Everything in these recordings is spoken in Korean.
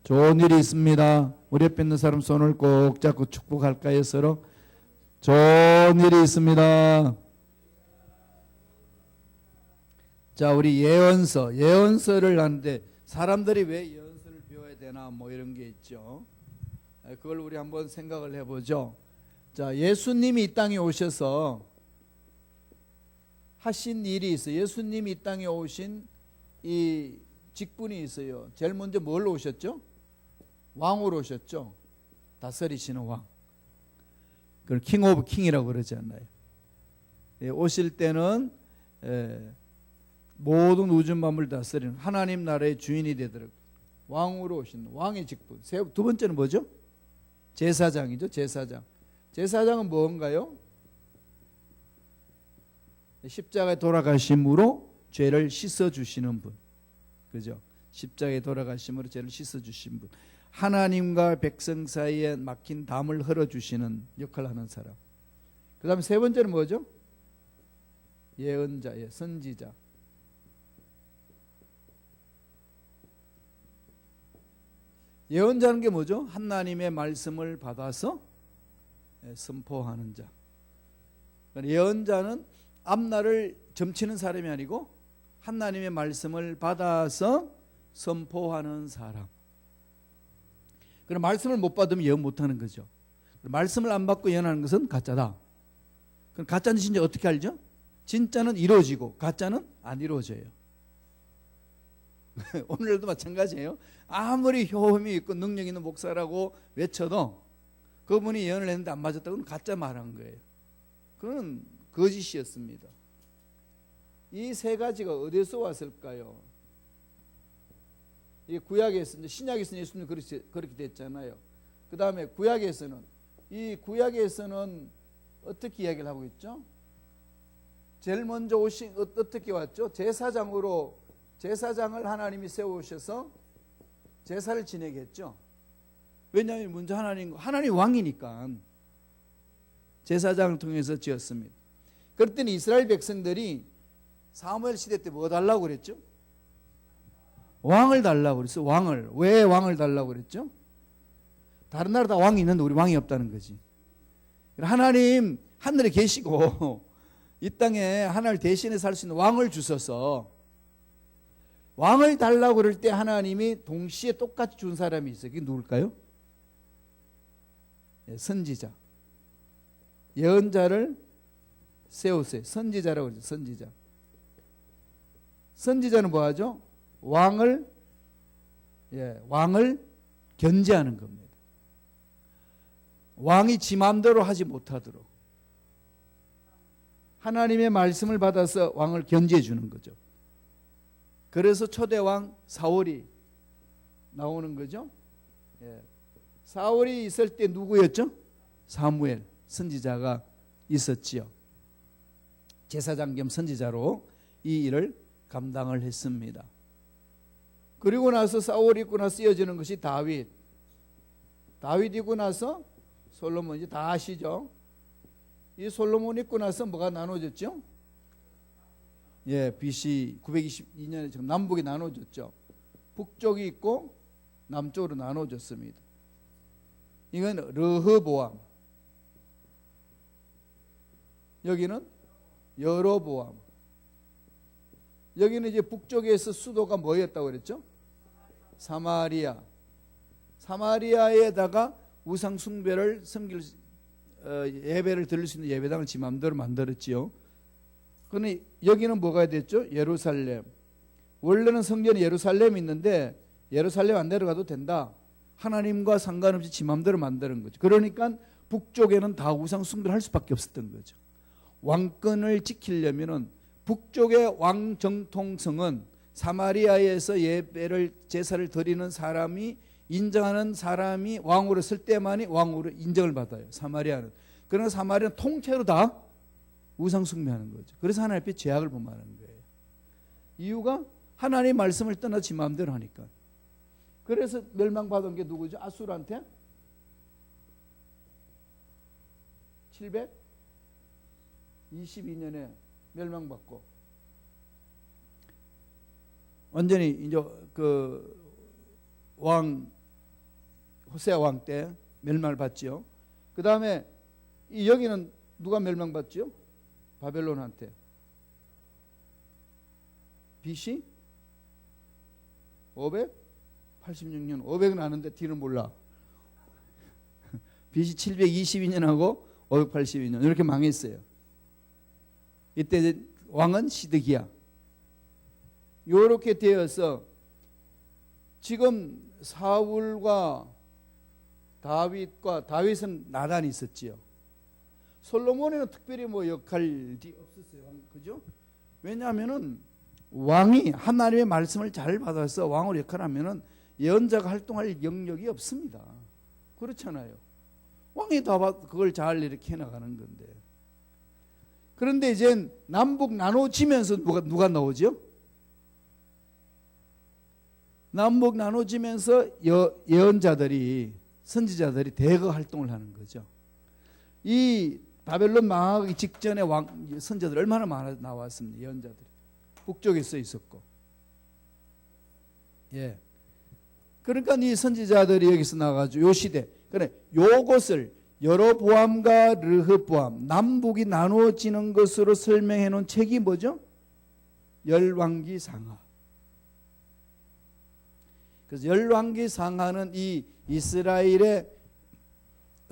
좋은 일이 있습니다. 우리 옆에 있는 사람 손을 꼭 잡고 축복할까요? 서로. 좋은 일이 있습니다. 자, 우리 예언서를 하는데 사람들이 왜 예언서를 배워야 되나 뭐 이런 게 있죠. 그걸 우리 한번 생각을 해보죠. 자, 예수님이 이 땅에 오셔서 하신 일이 있어요. 예수님이 이 땅에 오신 이 직분이 있어요. 제일 먼저 뭘로 오셨죠? 왕으로 오셨죠. 다스리시는 왕. 그걸 킹 오브 킹이라고 그러지 않나요? 오실 때는 모든 우주 만물을 다스리는 하나님 나라의 주인이 되도록 왕으로 오신 왕의 직분. 두 번째는 뭐죠? 제사장이죠. 제사장. 제사장은 뭔가요? 십자가에 돌아가심으로 죄를 씻어주시는 분. 그죠? 십자가에 돌아가심으로 죄를 씻어주신 분. 하나님과 백성 사이에 막힌 담을 흘러주시는 역할을 하는 사람. 그 다음에 세 번째는 뭐죠? 예언자, 선지자. 예언자는 게 뭐죠? 하나님의 말씀을 받아서 선포하는 자. 예언자는 앞날을 점치는 사람이 아니고 하나님의 말씀을 받아서 선포하는 사람. 그럼 말씀을 못 받으면 예언 못하는 거죠. 말씀을 안 받고 예언하는 것은 가짜다. 그럼 가짜는 진짜 어떻게 알죠? 진짜는 이루어지고 가짜는 안 이루어져요. 오늘도 마찬가지예요. 아무리 효험이 있고 능력 있는 목사라고 외쳐도 그분이 예언을 했는데 안 맞았다고 그건 가짜 말한 거예요. 그건 거짓이었습니다. 이 세 가지가 어디서 왔을까요? 이 구약에서, 신약에서는 예수님 그렇게 됐잖아요. 그 다음에 구약에서는 어떻게 이야기를 하고 있죠? 제일 먼저 오신 어떻게 왔죠? 제사장을 하나님이 세우셔서 제사를 지내게 했죠. 왜냐하면 먼저 하나님 왕이니까 제사장을 통해서 지었습니다. 그랬더니 이스라엘 백성들이 사무엘 시대 때 뭐 달라고 그랬죠? 왕을 달라고 그랬어. 왜 왕을 달라고 그랬죠? 다른 나라 다 왕이 있는데 우리 왕이 없다는 거지. 하나님 하늘에 계시고 이 땅에 하나님을 대신해 살 수 있는 왕을 주셔서 왕을 달라고 그럴 때 하나님이 동시에 똑같이 준 사람이 있어요. 그게 누굴까요? 선지자. 예언자를 세우세요. 선지자라고 그러죠. 선지자. 선지자는 뭐 하죠? 왕을 견제하는 겁니다. 왕이 지 마음대로 하지 못하도록 하나님의 말씀을 받아서 왕을 견제해 주는 거죠. 그래서 초대왕 사울이 나오는 거죠. 사울이 있을 때 누구였죠? 사무엘 선지자가 있었지요. 제사장 겸 선지자로 이 일을 감당을 했습니다. 그리고 나서 사울이 있고 나서 이어지는 것이 다윗 있고 나서 솔로몬, 이제 다 아시죠? 이 솔로몬 있고 나서 뭐가 나눠졌죠? BC 922년에 지금 남북이 나눠졌죠. 북쪽이 있고 남쪽으로 나눠졌습니다. 이건 르흐보암, 여기는 여로보암. 여기는 이제 북쪽에서 수도가 뭐였다고 그랬죠? 사마리아에다가 우상 숭배를 예배를 드릴 수 있는 예배당을 지 마음대로 만들었지요. 그런데 여기는 뭐가 됐죠? 예루살렘. 원래는 성전이 예루살렘이 있는데 예루살렘 안 내려가도 된다. 하나님과 상관없이 지 마음대로 만드는 거죠. 그러니까 북쪽에는 다 우상 숭배를 할 수밖에 없었던 거죠. 왕권을 지키려면은 북쪽의 왕정통성은 사마리아에서 제사를 드리는 사람이 인정하는 사람이 왕으로 쓸 때만이 왕으로 인정을 받아요. 사마리아는. 그러나 사마리아는 통째로 다 우상 숭배하는 거죠. 그래서 하나님 앞에 죄악을 범하는 거예요. 이유가 하나님의 말씀을 떠나 지 마음대로 하니까. 그래서 멸망받은 게 누구죠? 아수르한테 722년에 멸망받고 완전히 이제 그 왕 호세아 왕 때 멸망을 받지요. 그 다음에 여기는 누가 멸망받지요? 바벨론한테. BC 586년, 500은 아는데 뒤는 몰라. BC 722년하고 582년 이렇게 망했어요. 이때 왕은 시드기야. 이렇게 되어서 지금 사울과 다윗은 나단이 있었지요. 솔로몬에는 특별히 뭐 역할이 없었어요. 그죠? 왜냐하면은 왕이 하나님의 말씀을 잘 받아서 왕으로 역할하면은 예언자가 활동할 영역이 없습니다. 그렇잖아요. 왕이 다 그걸 잘 이렇게 해나가는 건데. 그런데 이제 남북 나눠지면서 누가 나오죠? 남북 나눠지면서 예언자들이 선지자들이 대거 활동을 하는 거죠. 이 바벨론 망하기 직전에 선지자들 얼마나 많아 나왔습니다. 예언자들이 북쪽에 써 있었고, 예. 그러니까 이 선지자들이 여기서 나와가지고 요 시대, 그래 요것을 여로보암과 르흐보암 남북이 나누어지는 것으로 설명해 놓은 책이 뭐죠? 열왕기상하. 그래서 열왕기상하는 이 이스라엘의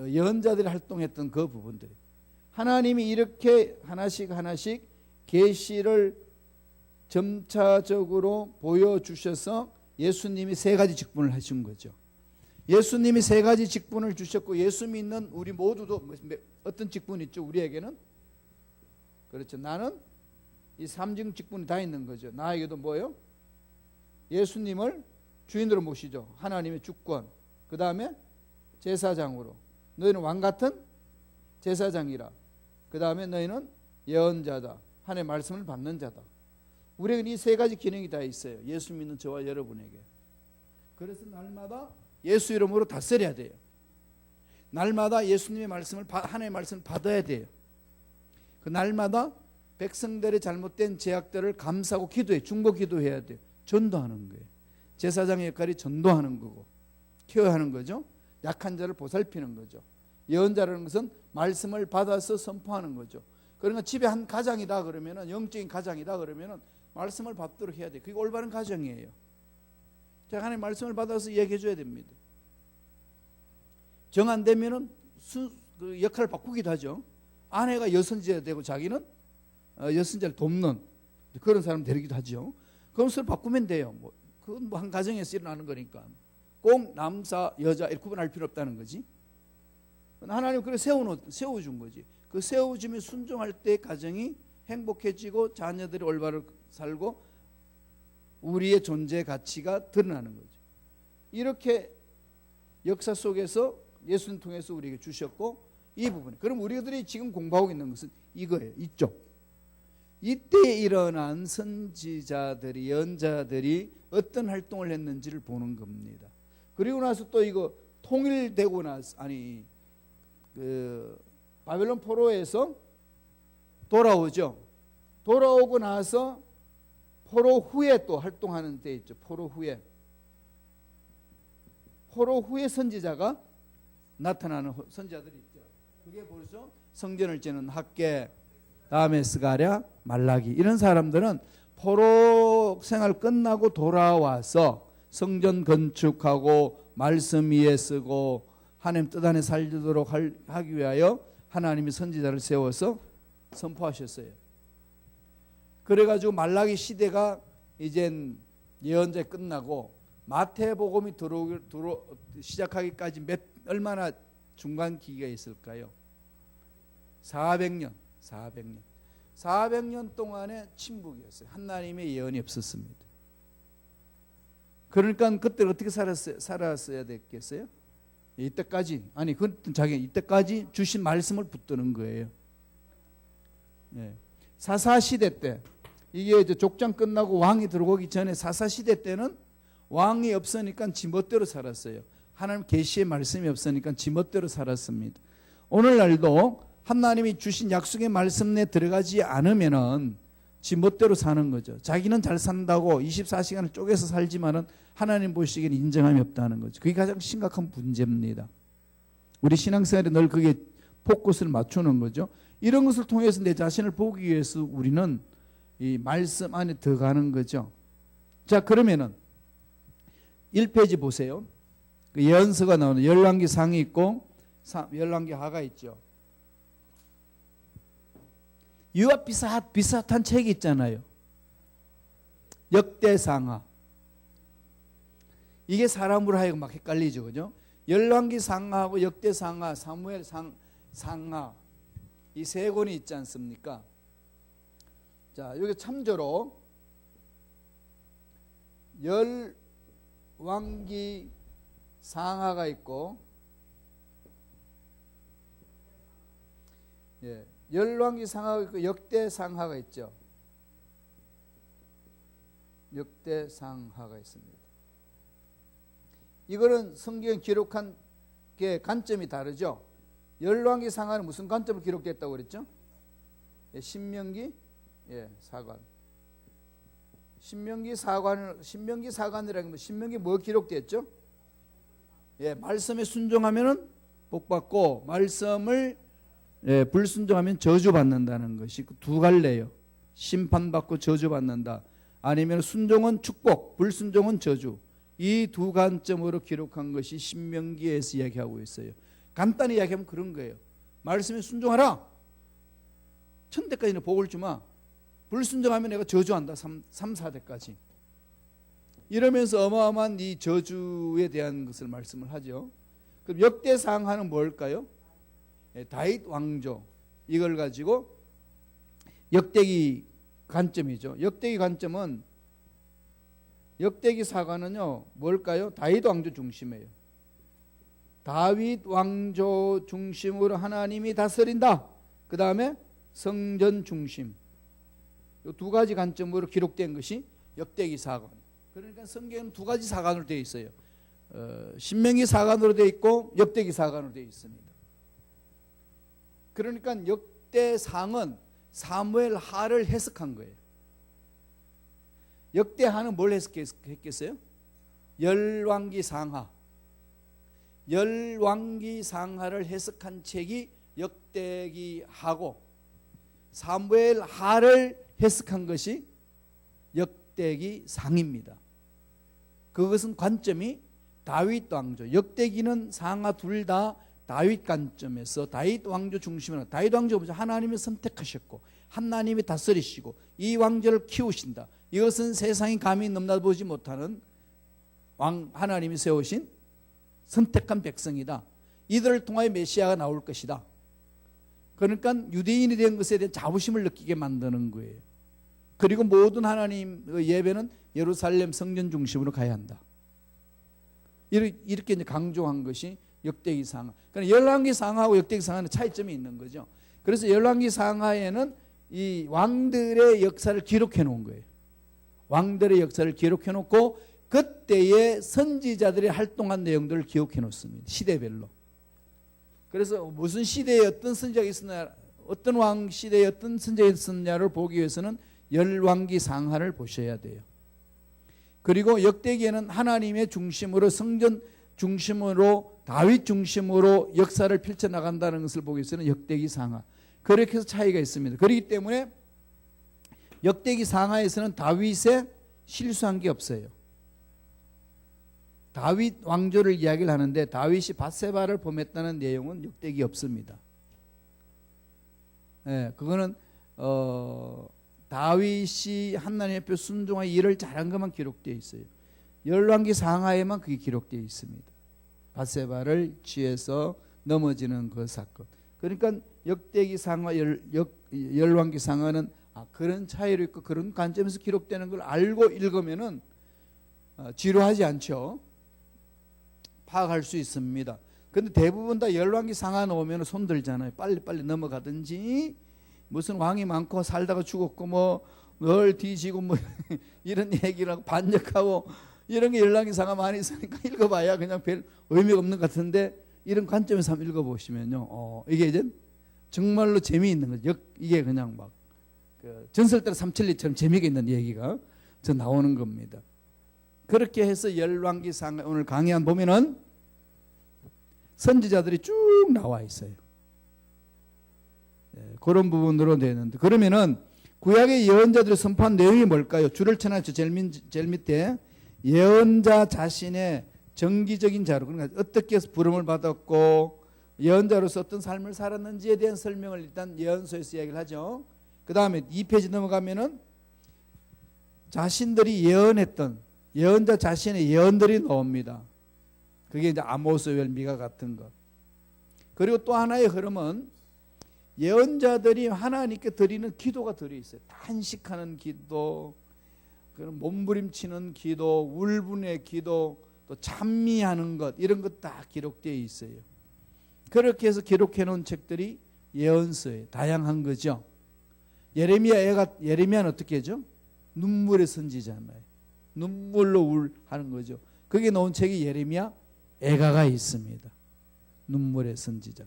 예언자들이 활동했던 그 부분들, 하나님이 이렇게 하나씩 계시를 점차적으로 보여주셔서 예수님이 세 가지 직분을 하신 거죠. 예수님이 세 가지 직분을 주셨고, 예수 믿는 우리 모두도 어떤 직분이 있죠? 우리에게는 그렇죠. 나는 이 삼중 직분이 다 있는 거죠. 나에게도 뭐예요? 예수님을 주인으로 모시죠. 하나님의 주권. 그 다음에 제사장으로. 너희는 왕 같은 제사장이라. 그 다음에 너희는 예언자다. 하나님의 말씀을 받는 자다. 우리에게는 이 세 가지 기능이 다 있어요. 예수 믿는 저와 여러분에게. 그래서 날마다 예수 이름으로 다스려야 돼요. 날마다 예수님의 말씀을, 하나님의 말씀을 받아야 돼요. 그 날마다 백성들의 잘못된 죄악들을 감사하고 기도해, 중보 기도해야 돼요. 전도하는 거예요. 제사장의 역할이 전도하는 거고, 케어하는 거죠. 약한 자를 보살피는 거죠. 예언자라는 것은 말씀을 받아서 선포하는 거죠. 그러니까 집에 한 가장이다 그러면은, 영적인 가장이다 그러면은 말씀을 받도록 해야 돼요. 그게 올바른 가정이에요. 자, 하나님 말씀을 받아서 얘기해 줘야 됩니다. 정 안 되면은 그 역할을 바꾸기도 하죠. 아내가 여선지자 되고 자기는 여선자를 돕는 그런 사람 되기도 하죠. 그럼 서로 바꾸면 돼요. 그건 뭐 한 가정에서 일어나는 거니까 꼭 남사 여자 이렇게 구분할 필요 없다는 거지. 하나님 그래 세워준 거지. 그 세워주면 순종할 때 가정이 행복해지고 자녀들이 올바로 살고 우리의 존재 가치가 드러나는 거죠. 이렇게 역사 속에서 예수님 통해서 우리에게 주셨고, 이 부분. 그럼 우리들이 지금 공부하고 있는 것은 이거예요. 이쪽. 이때 일어난 선지자들이, 예언자들이 어떤 활동을 했는지를 보는 겁니다. 그리고 나서 또 이거 통일되고 나서, 바벨론 포로에서 돌아오죠. 돌아오고 나서 포로 후에 또 활동하는 때 있죠. 포로 후에 선지자가 나타나는 선지자들이 있죠. 그게 벌써 성전을 지는 학개, 다음에 스가랴, 말라기, 이런 사람들은 포로 생활 끝나고 돌아와서 성전 건축하고 말씀 위에 쓰고 하나님 뜻 안에 살도록 하기 위하여 하나님이 선지자를 세워서 선포하셨어요. 그래가지고 말라기 시대가 이젠 예언자 끝나고 마태복음이 시작하기까지 얼마나 중간 기기가 있을까요? 400년 동안의 침묵이었어요. 하나님의 예언이 없었습니다. 그러니까 그때 어떻게 살았어야 됐겠어요? 이때까지, 이때까지 주신 말씀을 붙드는 거예요. 네. 사사시대 때, 이게 이제 족장 끝나고 왕이 들어오기 전에 사사시대 때는 왕이 없으니까 지멋대로 살았어요. 하나님 계시의 말씀이 없으니까 지멋대로 살았습니다. 오늘날도 하나님이 주신 약속의 말씀 내에 들어가지 않으면은 지 멋대로 사는 거죠. 자기는 잘 산다고 24시간을 쪼개서 살지만은 하나님 보시기에는 인정함이 없다는 거죠. 그게 가장 심각한 문제입니다. 우리 신앙생활에 늘 그게 포커스를 맞추는 거죠. 이런 것을 통해서 내 자신을 보기 위해서 우리는 이 말씀 안에 들어가는 거죠. 자, 그러면은 1페이지 보세요. 그 예언서가 나오는 열왕기 상이 있고 열왕기 하가 있죠. 이와 비슷한 책이 있잖아요. 역대상하. 이게 사람으로 하여금 막 헷갈리죠, 그죠? 열왕기 상하하고 역대상하, 사무엘 상하 이 세 권이 있지 않습니까? 자, 여기 참조로 열왕기 상하가 있고, 예, 열왕기 상하가 있고 역대 상하가 있죠. 역대 상하가 있습니다. 이거는 성경에 기록한 게 관점이 다르죠. 열왕기 상하는 무슨 관점으로 기록됐다고 그랬죠? 예, 신명기, 예, 사관. 신명기 사관이라는 건 신명기 뭐 기록됐죠? 예, 말씀에 순종하면은 복 받고 말씀을 불순종하면 저주받는다는 것이 두 갈래예요. 심판받고 저주받는다. 아니면 순종은 축복, 불순종은 저주. 이 두 관점으로 기록한 것이 신명기에서 이야기하고 있어요. 간단히 이야기하면 그런 거예요. 말씀에 순종하라. 천대까지는 복을 주마. 불순종하면 내가 저주한다. 3, 4대까지. 이러면서 어마어마한 이 저주에 대한 것을 말씀을 하죠. 그럼 역대상하는 뭘까요? 다윗 왕조. 이걸 가지고 역대기 관점이죠. 역대기 관점은 역대기 사관은요 뭘까요? 다윗 왕조 중심이에요. 다윗 왕조 중심으로 하나님이 다스린다. 그 다음에 성전 중심. 이 두 가지 관점으로 기록된 것이 역대기 사관. 그러니까 성경은 두 가지 사관으로 되어 있어요. 신명기 사관으로 되어 있고 역대기 사관으로 되어 있습니다. 그러니까 역대상은 사무엘 하를 해석한 거예요. 역대하는 뭘 해석했겠어요? 열왕기 상하. 열왕기 상하를 해석한 책이 역대기하고 사무엘 하를 해석한 것이 역대기 상입니다. 그것은 관점이 다윗 왕조. 역대기는 상하 둘 다 다윗 관점에서 다윗 왕조 중심으로, 다윗 왕조가 하나님이 선택하셨고 하나님이 다스리시고 이 왕조를 키우신다. 이것은 세상이 감히 넘나보지 못하는 하나님이 세우신 선택한 백성이다. 이들을 통하여 메시아가 나올 것이다. 그러니까 유대인이 된 것에 대한 자부심을 느끼게 만드는 거예요. 그리고 모든 하나님의 예배는 예루살렘 성전 중심으로 가야 한다. 이렇게 이제 강조한 것이 역대기 상하. 그러니까 열왕기 상하하고 역대기 상하는 차이점이 있는 거죠. 그래서 열왕기 상하에는 이 왕들의 역사를 기록해 놓은 거예요. 왕들의 역사를 기록해 놓고 그때의 선지자들이 활동한 내용들을 기록해 놓습니다. 시대별로. 그래서 무슨 시대에 어떤 선지자가 있었냐, 어떤 왕 시대에 어떤 선지자가 있었냐를 보기 위해서는 열왕기 상하를 보셔야 돼요. 그리고 역대기에는 하나님의 중심으로, 성전 중심으로, 다윗 중심으로 역사를 펼쳐나간다는 것을 보기 위해서는 역대기 상하. 그렇게 해서 차이가 있습니다. 그렇기 때문에 역대기 상하에서는 다윗의 실수한 게 없어요. 다윗 왕조를 이야기를 하는데 다윗이 밧세바를 범했다는 내용은 역대기 없습니다. 예, 그거는 다윗이 하나님 앞에 순종하여 일을 잘한 것만 기록되어 있어요. 열왕기 상하에만 그게 기록되어 있습니다. 밧세바를 취해서 넘어지는 그 사건. 그러니까 역대기 상하, 열왕기 상하는 그런 차이로 있고 그런 관점에서 기록되는 걸 알고 읽으면은 지루하지 않죠. 파악할 수 있습니다. 그런데 대부분 다 열왕기 상하 나오면 손 들잖아요. 빨리 넘어가든지 무슨 왕이 많고 살다가 죽었고 뭐 널 뒤지고 뭐 이런 얘기를 하고 반역하고 이런 게 열왕기 상하 많이 있으니까 읽어봐야 그냥 별 의미가 없는 것 같은데 이런 관점에서 한번 읽어보시면요, 이게 이제 정말로 재미있는 거죠. 이게 그냥 막 그 전설대로 삼천리처럼 재미가 있는 얘기가 저 나오는 겁니다. 그렇게 해서 열왕기상 오늘 강의 보면은 선지자들이 쭉 나와 있어요. 그런 부분으로 되는데, 그러면은 구약의 예언자들이 선포한 내용이 뭘까요? 줄을 쳐놨죠. 제일 밑에 예언자 자신의 정기적인 자료, 그러니까 어떻게 부름을 받았고 예언자로서 어떤 삶을 살았는지에 대한 설명을 일단 예언서에서 이야기를 하죠. 그 다음에 2페이지 넘어가면은 자신들이 예언했던 예언자 자신의 예언들이 나옵니다. 그게 이제 아모스, 요엘, 미가 같은 것. 그리고 또 하나의 흐름은 예언자들이 하나님께 드리는 기도가 들어있어요. 탄식하는 기도, 그런 몸부림치는 기도, 울분의 기도, 또 찬미하는 것, 이런 것 다 기록되어 있어요. 그렇게 해서 기록해 놓은 책들이 예언서예요. 다양한 거죠. 예레미야는 어떻게 하죠? 눈물의 선지자잖아요. 눈물로 하는 거죠. 거기에 나온 책이 예레미야 애가가 있습니다. 눈물의 선지자.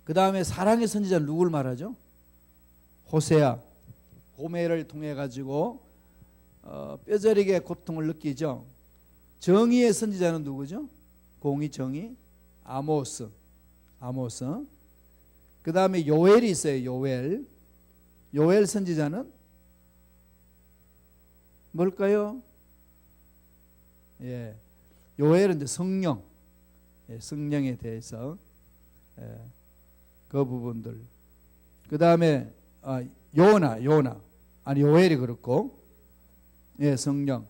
그 다음에 사랑의 선지자는 누굴 말하죠? 호세아, 고멜을 통해 가지고 뼈저리게 고통을 느끼죠. 정의의 선지자는 누구죠? 공의, 정의, 아모스. 그 다음에 요엘이 있어요. 요엘 선지자는 뭘까요? 예, 요엘은 이제 성령, 성령에 대해서 그 부분들. 그 다음에 요나 아니 요엘이 그렇고, 예, 성령.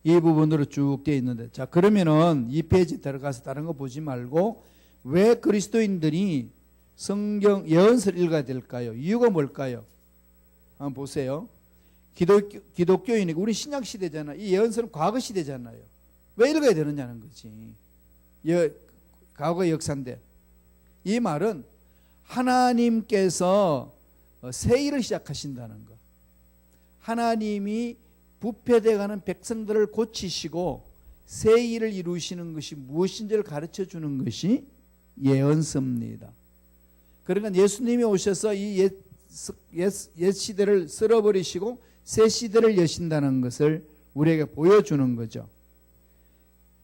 이 부분으로 쭉 되어 있는데, 자, 그러면은 이 페이지 들어가서 다른 거 보지 말고 왜 그리스도인들이 성경 예언서를 읽어야 될까요? 이유가 뭘까요? 한번 보세요. 기독교인이고 우리 신약 시대잖아. 이 예언서는 과거 시대잖아요. 왜 읽어야 되느냐는 거지. 과거의 역사인데, 이 말은 하나님께서 새 일을 시작하신다는 것. 하나님이 부패되어가는 백성들을 고치시고 새 일을 이루시는 것이 무엇인지를 가르쳐 주는 것이 예언서입니다. 그러니까 예수님이 오셔서 이 옛 시대를 쓸어버리시고 새 시대를 여신다는 것을 우리에게 보여주는 거죠.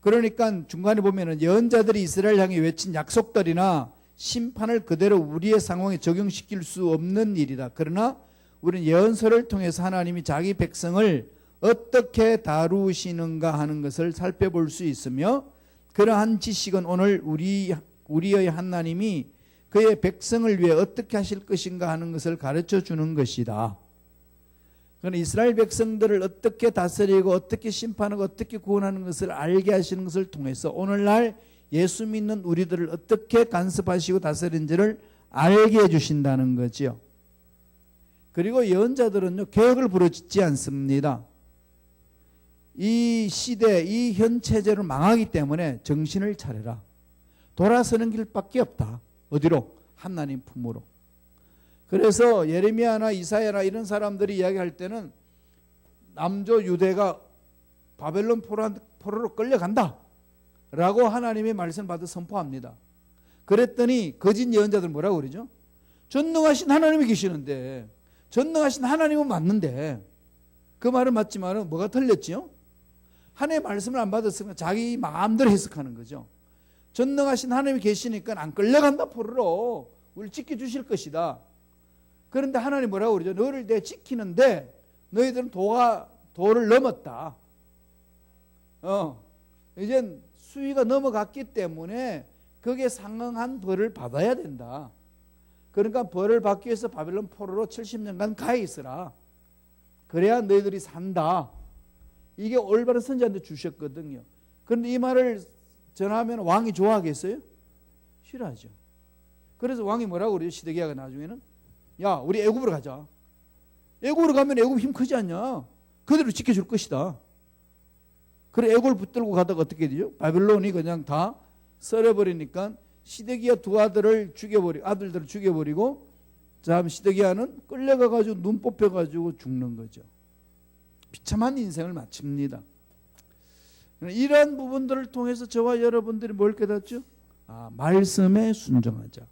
그러니까 중간에 보면은 예언자들이 이스라엘 향해 외친 약속들이나 심판을 그대로 우리의 상황에 적용시킬 수 없는 일이다. 그러나 우리는 예언서를 통해서 하나님이 자기 백성을 어떻게 다루시는가 하는 것을 살펴볼 수 있으며, 그러한 지식은 오늘 우리의 하나님이 그의 백성을 위해 어떻게 하실 것인가 하는 것을 가르쳐 주는 것이다. 그러나 이스라엘 백성들을 어떻게 다스리고 어떻게 심판하고 어떻게 구원하는 것을 알게 하시는 것을 통해서 오늘날 예수 믿는 우리들을 어떻게 간섭하시고 다스리는지를 알게 해주신다는 거죠. 그리고 예언자들은요, 계획을 부르짖지 않습니다. 이 시대, 이 현 체제를 망하기 때문에 정신을 차려라. 돌아서는 길밖에 없다. 어디로? 하나님 품으로. 그래서 예레미야나 이사야나 이런 사람들이 이야기할 때는 남조 유대가 바벨론 포로로 끌려간다 라고 하나님의 말씀을 받아 선포합니다. 그랬더니 거짓 예언자들 뭐라고 그러죠? 전능하신 하나님이 계시는데, 전능하신 하나님은 맞는데, 그 말은 맞지만 뭐가 틀렸지요? 하나님의 말씀을 안 받았으니까 자기 마음대로 해석하는 거죠. 전능하신 하나님이 계시니까 안 끌려간다, 포로로. 우리를 지켜주실 것이다. 그런데 하나님 뭐라고 그러죠? 너를 내가 지키는데 너희들은 도를 넘었다. 이젠 수위가 넘어갔기 때문에 거기에 상응한 벌을 받아야 된다. 그러니까 벌을 받기 위해서 바벨론 포로로 70년간 가 있으라. 그래야 너희들이 산다. 이게 올바른 선지자한테 주셨거든요. 그런데 이 말을 전하면 왕이 좋아하겠어요? 싫어하죠. 그래서 왕이 뭐라고 그래요? 시드기야가 나중에는, 야, 우리 애굽으로 가자. 애굽으로 가면 애굽 힘 크지 않냐? 그대로 지켜줄 것이다. 그래 애굽을 붙들고 가다가 어떻게 되죠? 바벨론이 그냥 다 썰어버리니까 시드기야 아들들을 죽여버리고, 다음 시드기야는 끌려가가지고 눈 뽑혀가지고 죽는 거죠. 비참한 인생을 마칩니다. 이러한 부분들을 통해서 저와 여러분들이 뭘 깨닫죠? 말씀에 순종하자.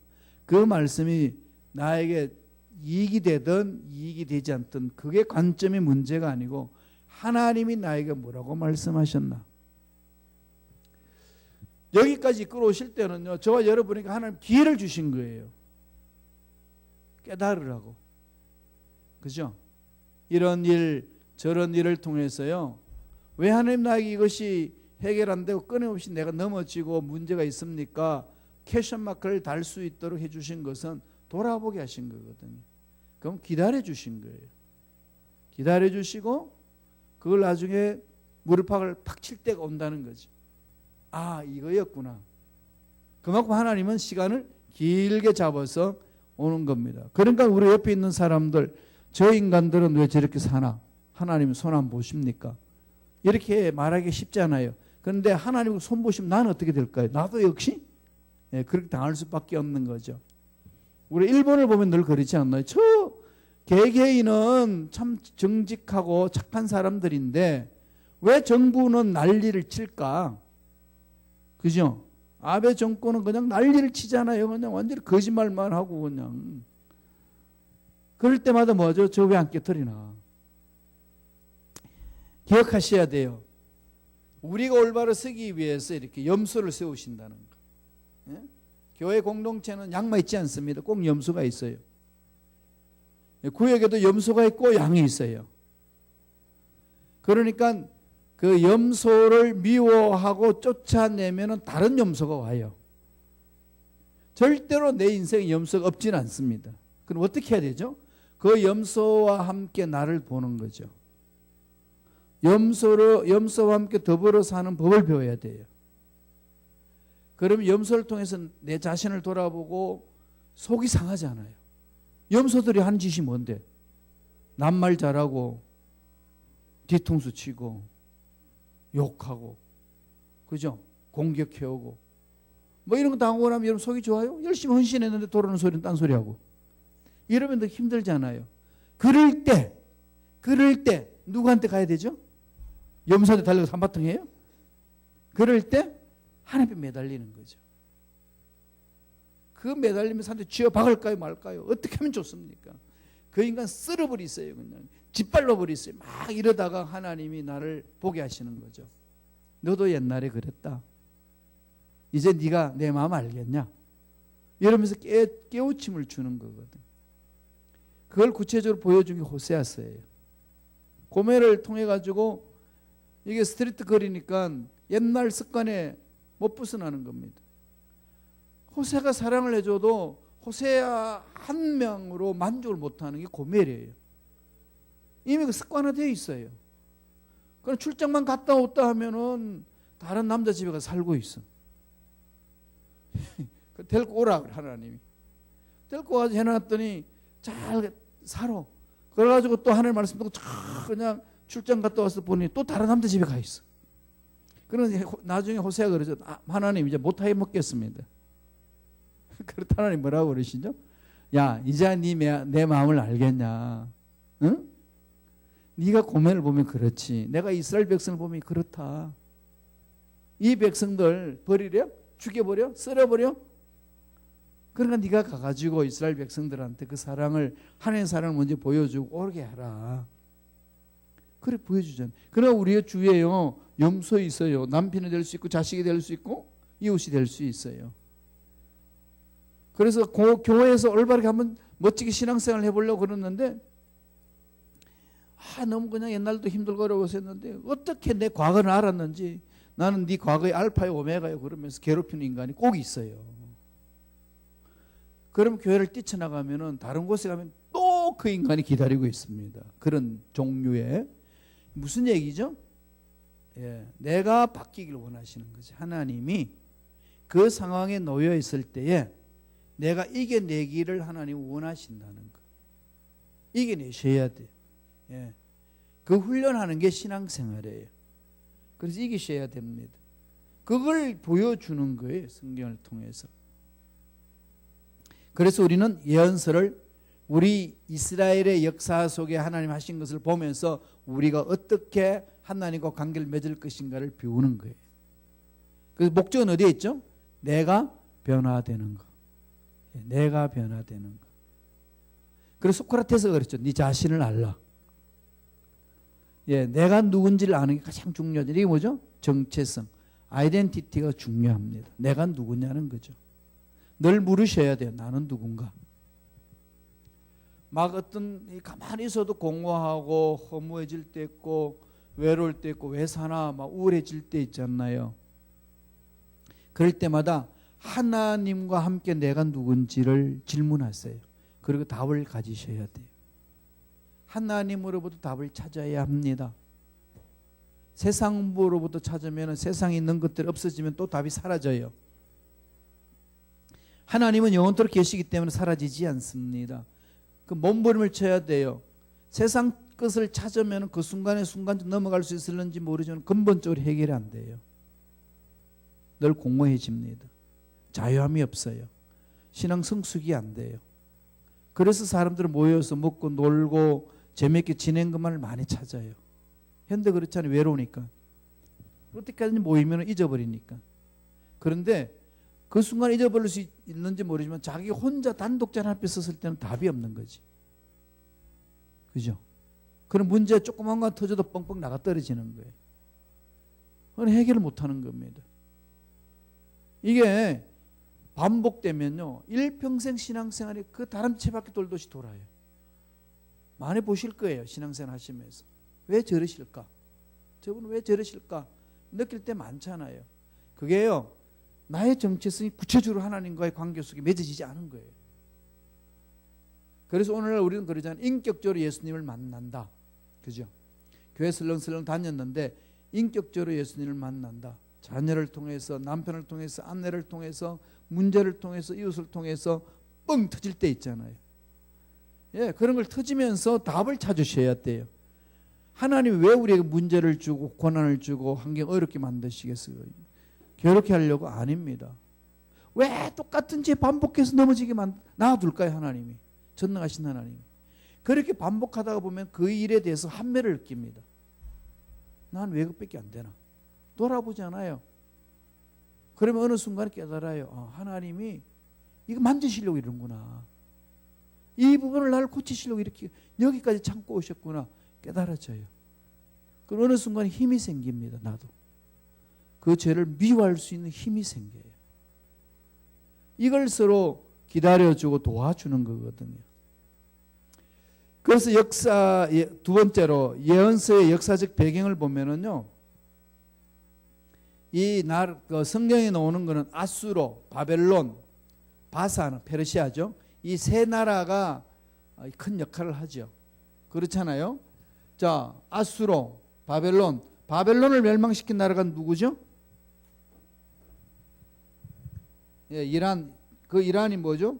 그 말씀이 나에게 이익이 되든 이익이 되지 않든 그게 관점이 문제가 아니고 하나님이 나에게 뭐라고 말씀하셨나. 여기까지 끌어오실 때는요, 저와 여러분에게 하나님 기회를 주신 거예요. 깨달으라고. 그죠? 이런 일 저런 일을 통해서요, 왜 하나님 나에게 이것이 해결 안 되고 끊임없이 내가 넘어지고 문제가 있습니까? 퀘션 마크를 달 수 있도록 해주신 것은 돌아보게 하신 거거든요. 그럼 기다려 주신 거예요. 기다려 주시고 그걸 나중에 무릎팍을 팍 칠 때가 온다는 거죠. 아, 이거였구나. 그만큼 하나님은 시간을 길게 잡아서 오는 겁니다. 그러니까 우리 옆에 있는 사람들, 저 인간들은 왜 저렇게 사나? 하나님 손 안 보십니까? 이렇게 말하기 쉽잖아요. 그런데 하나님 손 보시면 나는 어떻게 될까요? 나도 역시 그렇게 당할 수밖에 없는 거죠. 우리 일본을 보면 늘 그렇지 않나요? 저 개개인은 참 정직하고 착한 사람들인데 왜 정부는 난리를 칠까? 그죠? 아베 정권은 그냥 난리를 치잖아요. 그냥 완전히 거짓말만 하고 그냥. 그럴 때마다 뭐죠? 저 왜 안 깨트리나? 기억하셔야 돼요. 우리가 올바로 서기 위해서 이렇게 염소를 세우신다는 거. 예? 교회 공동체는 양만 있지 않습니다. 꼭 염소가 있어요. 구역에도 염소가 있고 양이 있어요. 그러니까 그 염소를 미워하고 쫓아내면 다른 염소가 와요. 절대로 내 인생에 염소가 없지는 않습니다. 그럼 어떻게 해야 되죠? 그 염소와 함께 나를 보는 거죠. 염소와 함께 더불어 사는 법을 배워야 돼요. 그러면 염소를 통해서 내 자신을 돌아보고 속이 상하잖아요. 염소들이 하는 짓이 뭔데? 낱말 잘하고 뒤통수 치고 욕하고, 그죠? 공격해오고 뭐 이런 거 당하고 나면 여러분 속이 좋아요? 열심히 헌신했는데 돌아오는 소리는 딴소리하고 이러면 더 힘들잖아요. 그럴 때 누구한테 가야 되죠? 염소한테 달려서 한바탕 해요? 그럴 때 하나님께 매달리는 거죠. 그 매달리면 사람들이 쥐어 박을까요 말까요? 어떻게 하면 좋습니까? 그 인간 쓸어버리세요. 그냥 짓밟아버리세요. 막 이러다가 하나님이 나를 보게 하시는 거죠. 너도 옛날에 그랬다. 이제 네가 내 마음 알겠냐? 이러면서 깨우침을 주는 거거든. 그걸 구체적으로 보여준 게 호세아서예요. 고멜을 통해 가지고 이게 스트리트 거리니까 옛날 습관에 못 벗어나는 겁니다. 호세가 사랑을 해줘도 호세아 한 명으로 만족을 못하는 게 고멜이에요. 이미 그 습관화되어 있어요. 그럼 출장만 갔다 왔다 하면은 다른 남자 집에 가서 살고 있어. 데리고 오라 그래 하나님이. 데리고 와서 해놨더니 잘 살아. 그래가지고 또 하나님 말씀 듣고 그냥 출장 갔다 와서 보니 또 다른 남자 집에 가 있어. 그러니 나중에 호세아가 그러죠. 하나님 이제 못하게 먹겠습니다. 그렇다 하나님 뭐라고 그러시죠? 야, 이제 내 마음을 알겠냐? 응? 네가 고멜을 보면 그렇지. 내가 이스라엘 백성을 보면 그렇다. 이 백성들 버리려? 죽여버려? 쓸어버려? 그러니까 네가 가가지고 이스라엘 백성들한테 그 사랑을, 하나님의 사랑을 먼저 보여주고 오게 하라. 그래 보여주잖아요. 그러나 우리의 주위에요 염소 있어요. 남편이 될 수 있고 자식이 될 수 있고 이웃이 될 수 있어요. 그래서 교회에서 올바르게 한번 멋지게 신앙생활을 해보려고 그러는데 너무 그냥 옛날도 힘들고 어려워서 했는데 어떻게 내 과거를 알았는지 나는 네 과거의 알파의 오메가요 그러면서 괴롭히는 인간이 꼭 있어요. 그럼 교회를 뛰쳐나가면은 다른 곳에 가면 또 그 인간이 기다리고 있습니다. 그런 종류의 무슨 얘기죠? 예, 내가 바뀌길 원하시는 거지. 하나님이 그 상황에 놓여 있을 때에 내가 이겨내기를 하나님 원하신다는 거. 이겨내셔야 돼. 예. 그 훈련하는 게 신앙생활이에요. 그래서 이기셔야 됩니다. 그걸 보여주는 거예요. 성경을 통해서. 그래서 우리는 예언서를 우리 이스라엘의 역사 속에 하나님 하신 것을 보면서 우리가 어떻게 하나님과 관계를 맺을 것인가를 배우는 거예요. 그래서 목적은 어디에 있죠? 내가 변화되는 거. 내가 변화되는 거. 그래서 소크라테스가 그랬죠. 네 자신을 알라. 예, 내가 누군지를 아는 게 가장 중요하죠. 이게 뭐죠? 정체성, 아이덴티티가 중요합니다. 내가 누구냐는 거죠. 늘 물으셔야 돼요. 나는 누군가. 막 어떤 가만히 있어도 공허하고 허무해질 때 있고 외로울 때 있고 왜 사나 막 우울해질 때 있잖아요. 그럴 때마다 하나님과 함께 내가 누군지를 질문하세요. 그리고 답을 가지셔야 돼요. 하나님으로부터 답을 찾아야 합니다. 세상으로부터 찾으면 세상에 있는 것들이 없어지면 또 답이 사라져요. 하나님은 영원토록 계시기 때문에 사라지지 않습니다. 그 몸부림을 쳐야 돼요. 세상 것을 찾으면 그 순간에 순간 넘어갈 수 있을는지 모르지만 근본적으로 해결이 안 돼요. 늘 공허해집니다. 자유함이 없어요. 신앙 성숙이 안 돼요. 그래서 사람들은 모여서 먹고 놀고 재미있게 지낸 것만을 많이 찾아요. 현대 그렇잖아요. 외로우니까. 어떻게까지 모이면 잊어버리니까. 그런데 그 순간 잊어버릴 수 있는지 모르지만 자기 혼자 단독자 앞에 섰을 때는 답이 없는 거지. 그죠? 그런 문제 조그만 거 터져도 뻥뻥 나가 떨어지는 거예요. 그건 해결을 못하는 겁니다. 이게 반복되면요, 일평생 신앙생활이 그 다람쥐바퀴 돌듯이 돌아요. 많이 보실 거예요. 신앙생활 하시면서. 왜 저러실까? 저분은 왜 저러실까? 느낄 때 많잖아요. 그게요, 나의 정체성이 구체적으로 하나님과의 관계 속에 맺어지지 않은 거예요. 그래서 오늘날 우리는 그러잖아요. 인격적으로 예수님을 만난다. 그죠? 교회 슬렁슬렁 다녔는데 인격적으로 예수님을 만난다. 자녀를 통해서, 남편을 통해서, 아내를 통해서, 문제를 통해서, 이웃을 통해서 뻥 터질 때 있잖아요. 예, 그런 걸 터지면서 답을 찾으셔야 돼요. 하나님이 왜 우리에게 문제를 주고 고난을 주고 환경 어렵게 만드시겠어요? 괴롭게 하려고? 아닙니다. 왜 똑같은 죄 반복해서 넘어지게 놔둘까요? 하나님이, 전능하신 하나님이. 그렇게 반복하다가 보면 그 일에 대해서 한매를 느낍니다. 난 왜 그밖에 안 되나? 돌아보잖아요. 그러면 어느 순간에 깨달아요. 하나님이 이거 만지시려고 이러는구나. 이 부분을 나를 고치시려고 이렇게 여기까지 참고 오셨구나. 깨달아져요. 그럼 어느 순간에 힘이 생깁니다. 나도. 그 죄를 미워할 수 있는 힘이 생겨요. 이걸 서로 기다려주고 도와주는 거거든요. 그래서 두 번째로 예언서의 역사적 배경을 보면은요, 성경에 나오는 거는 아수로, 바벨론, 바산, 페르시아죠. 이 세 나라가 큰 역할을 하죠. 그렇잖아요. 자, 아수로, 바벨론을 멸망시킨 나라가 누구죠? 예, 이란. 그 이란이 뭐죠?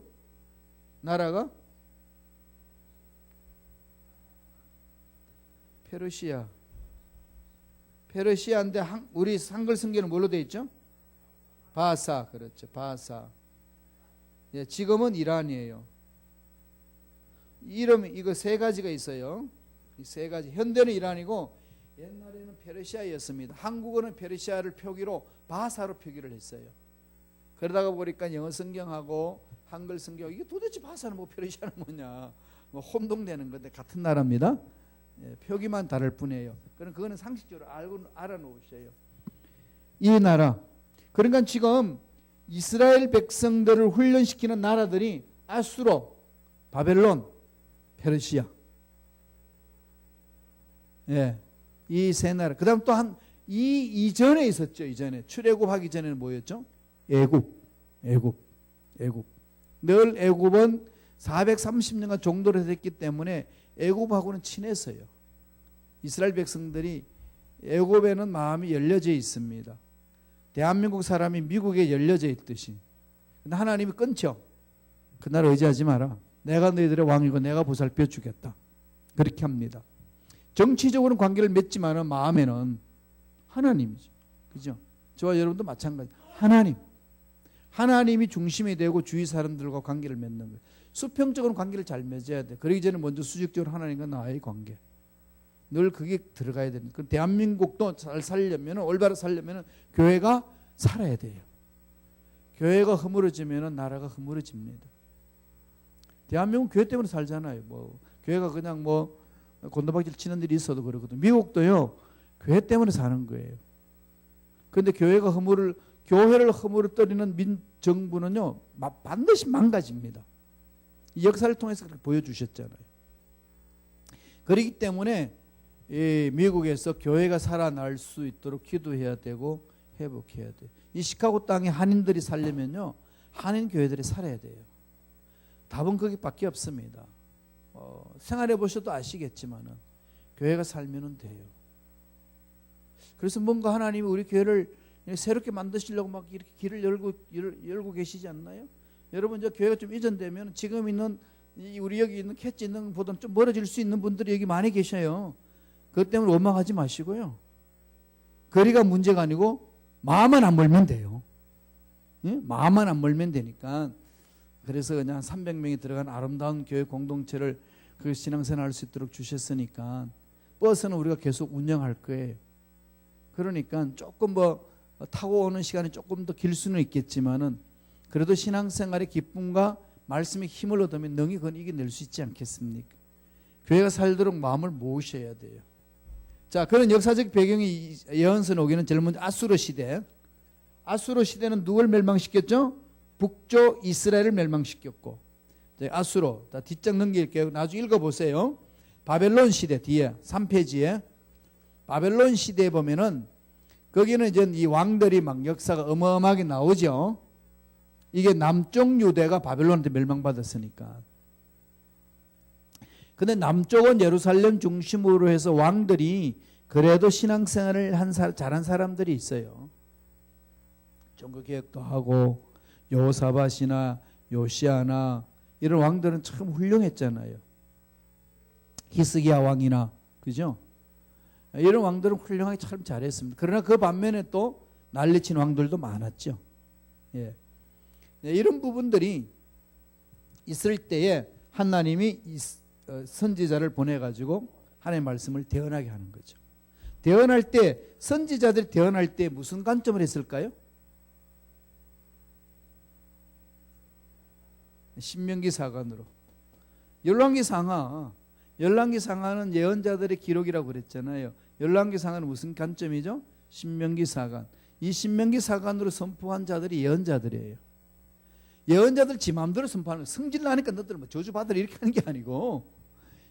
나라가 페르시아인데 우리 한글 성경은 뭘로 되어 있죠? 바사. 그렇죠. 바사. 예, 지금은 이란이에요. 이름이 이거 세 가지가 있어요. 이 세 가지. 현대는 이란이고 옛날에는 페르시아였습니다. 한국어는 페르시아를 표기로 바사로 표기를 했어요. 그러다가 보니까 영어 성경하고 한글 성경, 이게 도대체 바사는 뭐 페르시아는 뭐냐, 뭐 혼동되는 건데 같은 나라입니다. 예, 표기만 다를 뿐이에요. 그거는 상식적으로 알아놓으셔요. 이 나라. 그러니까 지금 이스라엘 백성들을 훈련시키는 나라들이 아수로, 바벨론, 페르시아. 예, 이 세 나라. 그 다음 또 이전에 있었죠. 이전에 출애굽하기 전에는 뭐였죠? 애굽. 늘 애굽은 430년간 종도를 했기 때문에 애굽하고는 친했어요. 이스라엘 백성들이 애굽에는 마음이 열려져 있습니다. 대한민국 사람이 미국에 열려져 있듯이. 근데 하나님이 끊죠. 그날 의지하지 마라. 내가 너희들의 왕이고 내가 보살펴 주겠다. 그렇게 합니다. 정치적으로는 관계를 맺지만 마음에는 하나님이죠. 그죠? 저와 여러분도 마찬가지. 하나님이 중심이 되고 주위 사람들과 관계를 맺는 거예요. 수평적으로 관계를 잘 맺어야 돼. 그러기 전에 먼저 수직적으로 하나님과 나의 관계. 늘 그게 들어가야 됩니다. 그 대한민국도 잘 살려면, 올바로 살려면 교회가 살아야 돼요. 교회가 허물어지면 나라가 허물어집니다. 대한민국 교회 때문에 살잖아요. 뭐 교회가 그냥 뭐 곤도박질 치는 일이 있어도 그러거든. 미국도요 교회 때문에 사는 거예요. 그런데 교회를 허물을 떨이는 정부는요 반드시 망가집니다. 이 역사를 통해서 그렇게 보여주셨잖아요. 그렇기 때문에 이 미국에서 교회가 살아날 수 있도록 기도해야 되고 회복해야 돼요. 이 시카고 땅에 한인들이 살려면요 한인 교회들이 살아야 돼요. 답은 거기밖에 없습니다. 생활해 보셔도 아시겠지만은 교회가 살면은 돼요. 그래서 뭔가 하나님이 우리 교회를 새롭게 만드시려고 막 이렇게 길을 열고 계시지 않나요? 여러분, 저 교회가 좀 이전되면 지금 있는 우리 여기 있는 캐치 있는 것보다는 좀 멀어질 수 있는 분들이 여기 많이 계셔요. 그것 때문에 원망하지 마시고요. 거리가 문제가 아니고 마음만 안 멀면 돼요. 예? 마음만 안 멀면 되니까. 그래서 그냥 300명이 들어간 아름다운 교회 공동체를 그 신앙생활 할 수 있도록 주셨으니까 버스는 우리가 계속 운영할 거예요. 그러니까 조금 뭐 타고 오는 시간이 조금 더 길 수는 있겠지만은 그래도 신앙생활의 기쁨과 말씀의 힘을 얻으면 능히 그건 이겨낼 수 있지 않겠습니까? 교회가 살도록 마음을 모으셔야 돼요. 자, 그런 역사적 배경이 예언서 오기는 제일 먼저 아수르 시대. 아수르 시대는 누굴 멸망시켰죠? 북조 이스라엘을 멸망시켰고. 아수르. 뒷장 넘길게요. 나중에 읽어보세요. 바벨론 시대 뒤에 3페이지에 바벨론 시대에 보면은 거기는 이제 이 왕들이 막 역사가 어마어마하게 나오죠. 이게 남쪽 유대가 바벨론한테 멸망받았으니까. 근데 남쪽은 예루살렘 중심으로 해서 왕들이 그래도 신앙생활을 잘한 사람들이 있어요. 종교개혁도 하고 여호사밧이나 요시아나 이런 왕들은 참 훌륭했잖아요. 히스기야 왕이나 그죠? 이런 왕들은 훌륭하게 참 잘했습니다. 그러나 그 반면에 또 난리친 왕들도 많았죠. 예. 이런 부분들이 있을 때에 하나님이 선지자를 보내가지고 하나님의 말씀을 대언하게 하는 거죠. 대언할 때 선지자들이 대언할 때 무슨 관점을 했을까요? 신명기 사관으로. 열왕기 상하는 예언자들의 기록이라고 그랬잖아요. 열왕기 상하는 무슨 관점이죠? 신명기 사관. 이 신명기 사관으로 선포한 자들이 예언자들이에요. 예언자들 지 마음대로 선포하는 거예요. 성질 나니까 너들 뭐 저주받으라 이렇게 하는 게 아니고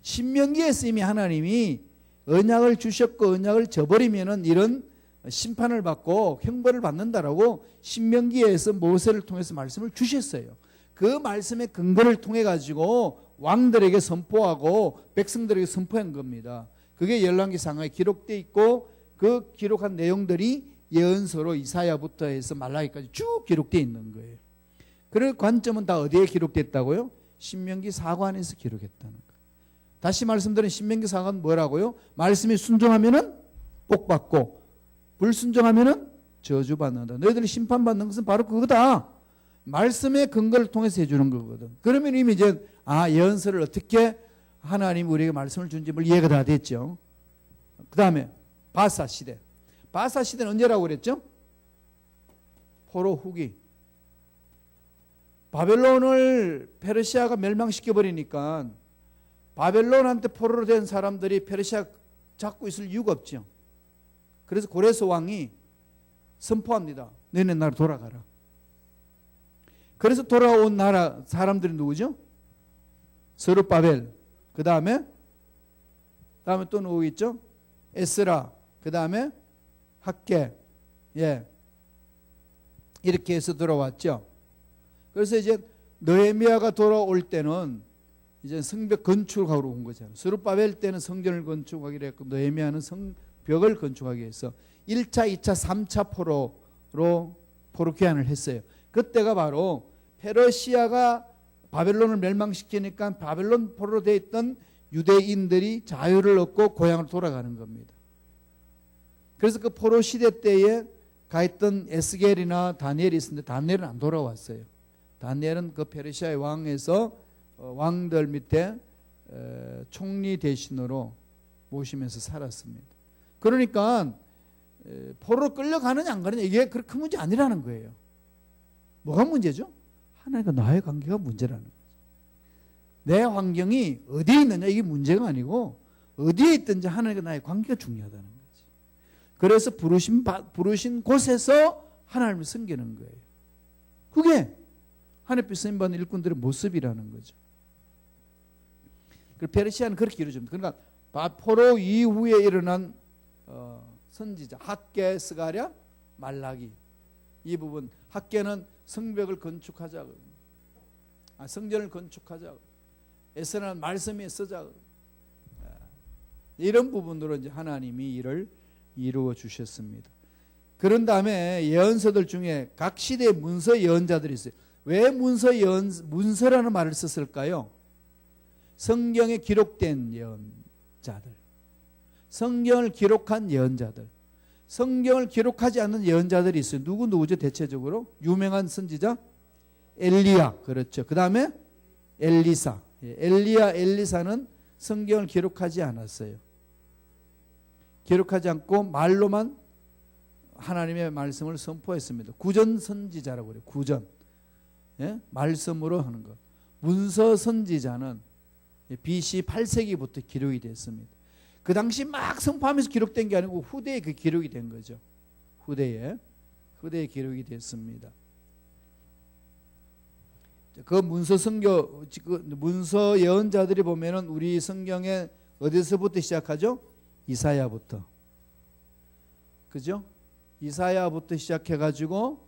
신명기에서 이미 하나님이 언약을 주셨고 언약을 저버리면은 이런 심판을 받고 형벌을 받는다라고 신명기에서 모세를 통해서 말씀을 주셨어요. 그 말씀의 근거를 통해 가지고 왕들에게 선포하고 백성들에게 선포한 겁니다. 그게 열왕기 상하에 기록되어 있고 그 기록한 내용들이 예언서로 이사야부터 해서 말라기까지 쭉 기록되어 있는 거예요. 그 관점은 다 어디에 기록됐다고요? 신명기 사관에서 기록했다는 거예요. 다시 말씀드린 신명기 사관은 뭐라고요? 말씀이 순종하면은 복받고 불순종하면은 저주받는다. 너희들이 심판받는 것은 바로 그거다. 말씀의 근거를 통해서 해주는 거거든. 그러면 이미 이제 예언서를 어떻게 하나님 우리에게 말씀을 준지 이해가 다 됐죠. 그 다음에 바사 시대. 바사 시대는 언제라고 그랬죠? 포로 후기. 바벨론을 페르시아가 멸망시켜버리니까 바벨론한테 포로로 된 사람들이 페르시아 잡고 있을 이유가 없죠. 그래서 고레스 왕이 선포합니다. 너네 나라 돌아가라. 그래서 돌아온 나라 사람들이 누구죠? 스룹바벨. 그 다음에 또 누구 있죠? 에스라. 그 다음에 학개. 예. 이렇게 해서 돌아왔죠. 그래서 이제 느헤미야가 돌아올 때는 이제 성벽 건축하러 온 거잖아요. 스룹바벨 때는 성전을 건축하기로 했고 느헤미야는 성벽을 건축하기 위해서 1차, 2차, 3차 포로로 포로 귀환을 했어요. 그때가 바로 페르시아가 바벨론을 멸망시키니까 바벨론 포로로 되어 있던 유대인들이 자유를 얻고 고향으로 돌아가는 겁니다. 그래서 그 포로 시대 때에 가 있던 에스겔이나 다니엘이 있었는데 다니엘은 안 돌아왔어요. 다니엘은 그 페르시아의 왕에서 왕들 밑에 총리 대신으로 모시면서 살았습니다. 그러니까 포로로 끌려가느냐 안 가느냐 이게 그렇게 큰 문제 아니라는 거예요. 뭐가 문제죠? 하나님과 나의 관계가 문제라는 거죠. 내 환경이 어디에 있느냐 이게 문제가 아니고 어디에 있든지 하나님과 나의 관계가 중요하다는 거지. 그래서 부르신 곳에서 하나님을 섬기는 거예요. 그게 하늘빛 쓰임받는 일꾼들의 모습이라는 거죠. 그 페르시아는 그렇게 이루어집니다. 그러니까 포로 이후에 일어난 선지자 학개, 스가랴, 말라기 이 부분 학개는 성벽을 건축하자, 성전을 건축하자, 에스라는 말씀에 쓰자, 이런 부분으로 이제 하나님이 일을 이루어 주셨습니다. 그런 다음에 예언서들 중에 각 시대의 문서 예언자들이 있어요. 왜 문서라는 말을 썼을까요? 성경에 기록된 예언자들, 성경을 기록한 예언자들, 성경을 기록하지 않는 예언자들이 있어요. 누구죠 대체적으로? 유명한 선지자 엘리야, 그렇죠. 그 다음에 엘리사. 엘리야, 엘리사는 성경을 기록하지 않았어요. 기록하지 않고 말로만 하나님의 말씀을 선포했습니다. 구전 선지자라고 그래요. 구전. 예? 말씀으로 하는 것. 문서 선지자는 BC 8세기부터 기록이 됐습니다. 그 당시 막 선포하면서 기록된 게 아니고 후대에 그 기록이 된 거죠. 후대에 기록이 됐습니다. 그 문서 예언자들이 보면은 우리 성경에 어디서부터 시작하죠? 이사야부터. 그죠? 이사야부터 시작해가지고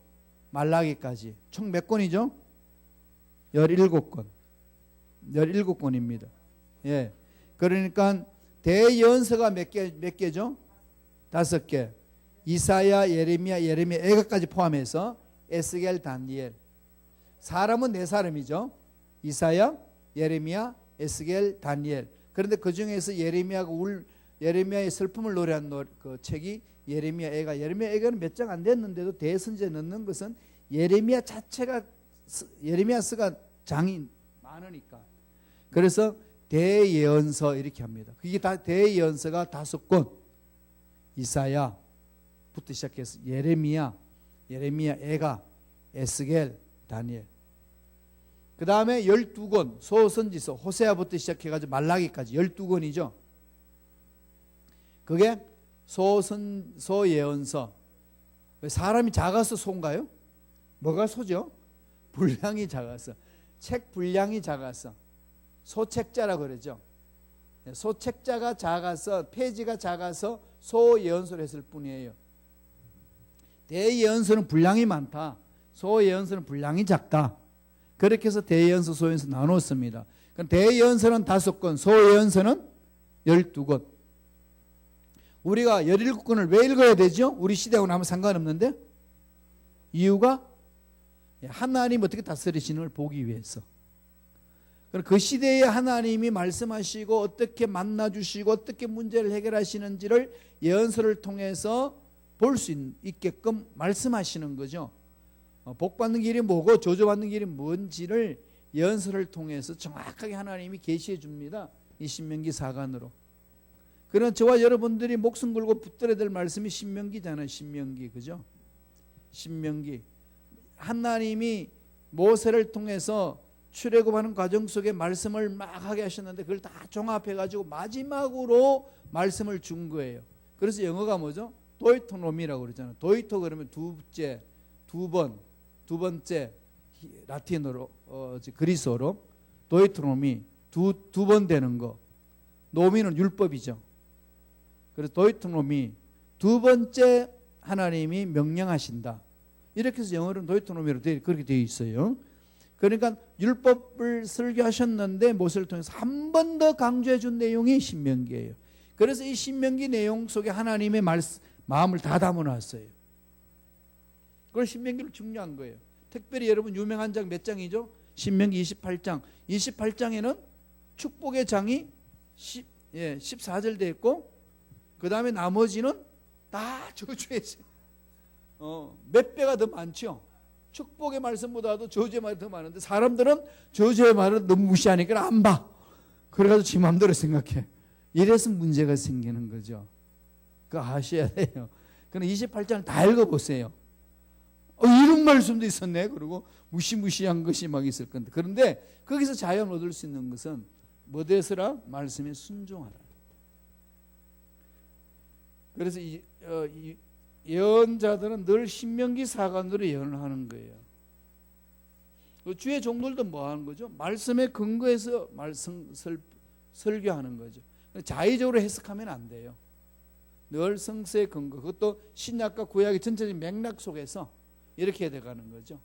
말라기까지 총 몇 권이죠? 17권. 17권입니다. 예. 그러니까 대예언서가 몇 개죠? 5개. 이사야, 예레미야, 에가까지 포함해서 에스겔, 다니엘. 사람은 4사람이죠. 이사야, 예레미야, 에스겔, 다니엘. 그런데 그 중에서 예레미야의 슬픔을 노래한 그 책이 예레미야에가는 몇 장 안 됐는데도 대선지에 넣는 것은 예레미야 자체가 예레미야서가 장이 많으니까. 그래서 대예언서 이렇게 합니다. 그게 다 대예언서가 5권. 이사야부터 시작해서 예레미야, 에가, 에스겔, 다니엘. 그 다음에 12권 소선지서 호세아부터 시작해가지고 말라기까지 12권이죠. 그게 소예언서. 사람이 작아서 소인가요? 뭐가 소죠? 분량이 작아서. 책 분량이 작아서 소책자라고 그러죠. 소책자가 작아서 페이지가 작아서 소예언서를 했을 뿐이에요. 대예언서는 분량이 많다. 소예언서는 분량이 작다. 그렇게 해서 대예언서, 소예언서 나눴습니다. 그럼 대예언서는 5권, 소예언서는 12권. 우리가 17권을 왜 읽어야 되죠? 우리 시대하고는 아무 상관없는데 이유가 하나님 어떻게 다스리시는 걸 보기 위해서. 그 시대에 하나님이 말씀하시고 어떻게 만나주시고 어떻게 문제를 해결하시는지를 예언서를 통해서 볼 수 있게끔 말씀하시는 거죠. 복받는 길이 뭐고 저주받는 길이 뭔지를 예언서를 통해서 정확하게 하나님이 계시해 줍니다. 이 신명기 사관으로. 그러나 저와 여러분들이 목숨 걸고 붙들어야 될 말씀이 신명기잖아요. 신명기, 그죠? 신명기. 하나님이 모세를 통해서 출애굽하는 과정 속에 말씀을 막 하게 하셨는데 그걸 다 종합해가지고 마지막으로 말씀을 준 거예요. 그래서 영어가 뭐죠? 도이토노미라고 그러잖아요. 도이토 그러면 두 번째 라틴어로 그리스어로 도이토노미 두 번 되는 거. 노미는 율법이죠. 그래서 도이토노미 두 번째 하나님이 명령하신다. 이렇게 해서 영어로는 도이토노미로 그렇게 되어 있어요. 그러니까 율법을 설교하셨는데 모세를 통해서 한 번 더 강조해 준 내용이 신명기예요. 그래서 이 신명기 내용 속에 하나님의 마음을 다 담아놨어요. 그걸 신명기를 중요한 거예요. 특별히 여러분 유명한 장 몇 장이죠? 신명기 28장. 28장에는 축복의 장이 14절 되어 있고 그 다음에 나머지는 다 저주의 몇 배가 더 많죠. 축복의 말씀보다도 저주의 말이 더 많은데 사람들은 저주의 말을 너무 무시하니까 안 봐. 그래가지고 지 마음대로 생각해. 이래서 문제가 생기는 거죠. 그거 아셔야 돼요. 그럼 28장을 다 읽어보세요. 이런 말씀도 있었네. 그리고 무시무시한 것이 막 있을 건데. 그런데 거기서 자연 얻을 수 있는 것은 뭐되서라? 말씀에 순종하라. 그래서 이 예언자들은 늘 신명기 사관으로 예언을 하는 거예요. 주의 종들도 뭐 하는 거죠? 말씀에 근거해서 설교하는 거죠. 자의적으로 해석하면 안 돼요. 늘 성서의 근거, 그것도 신약과 구약의 전체적인 맥락 속에서 이렇게 돼가는 거죠.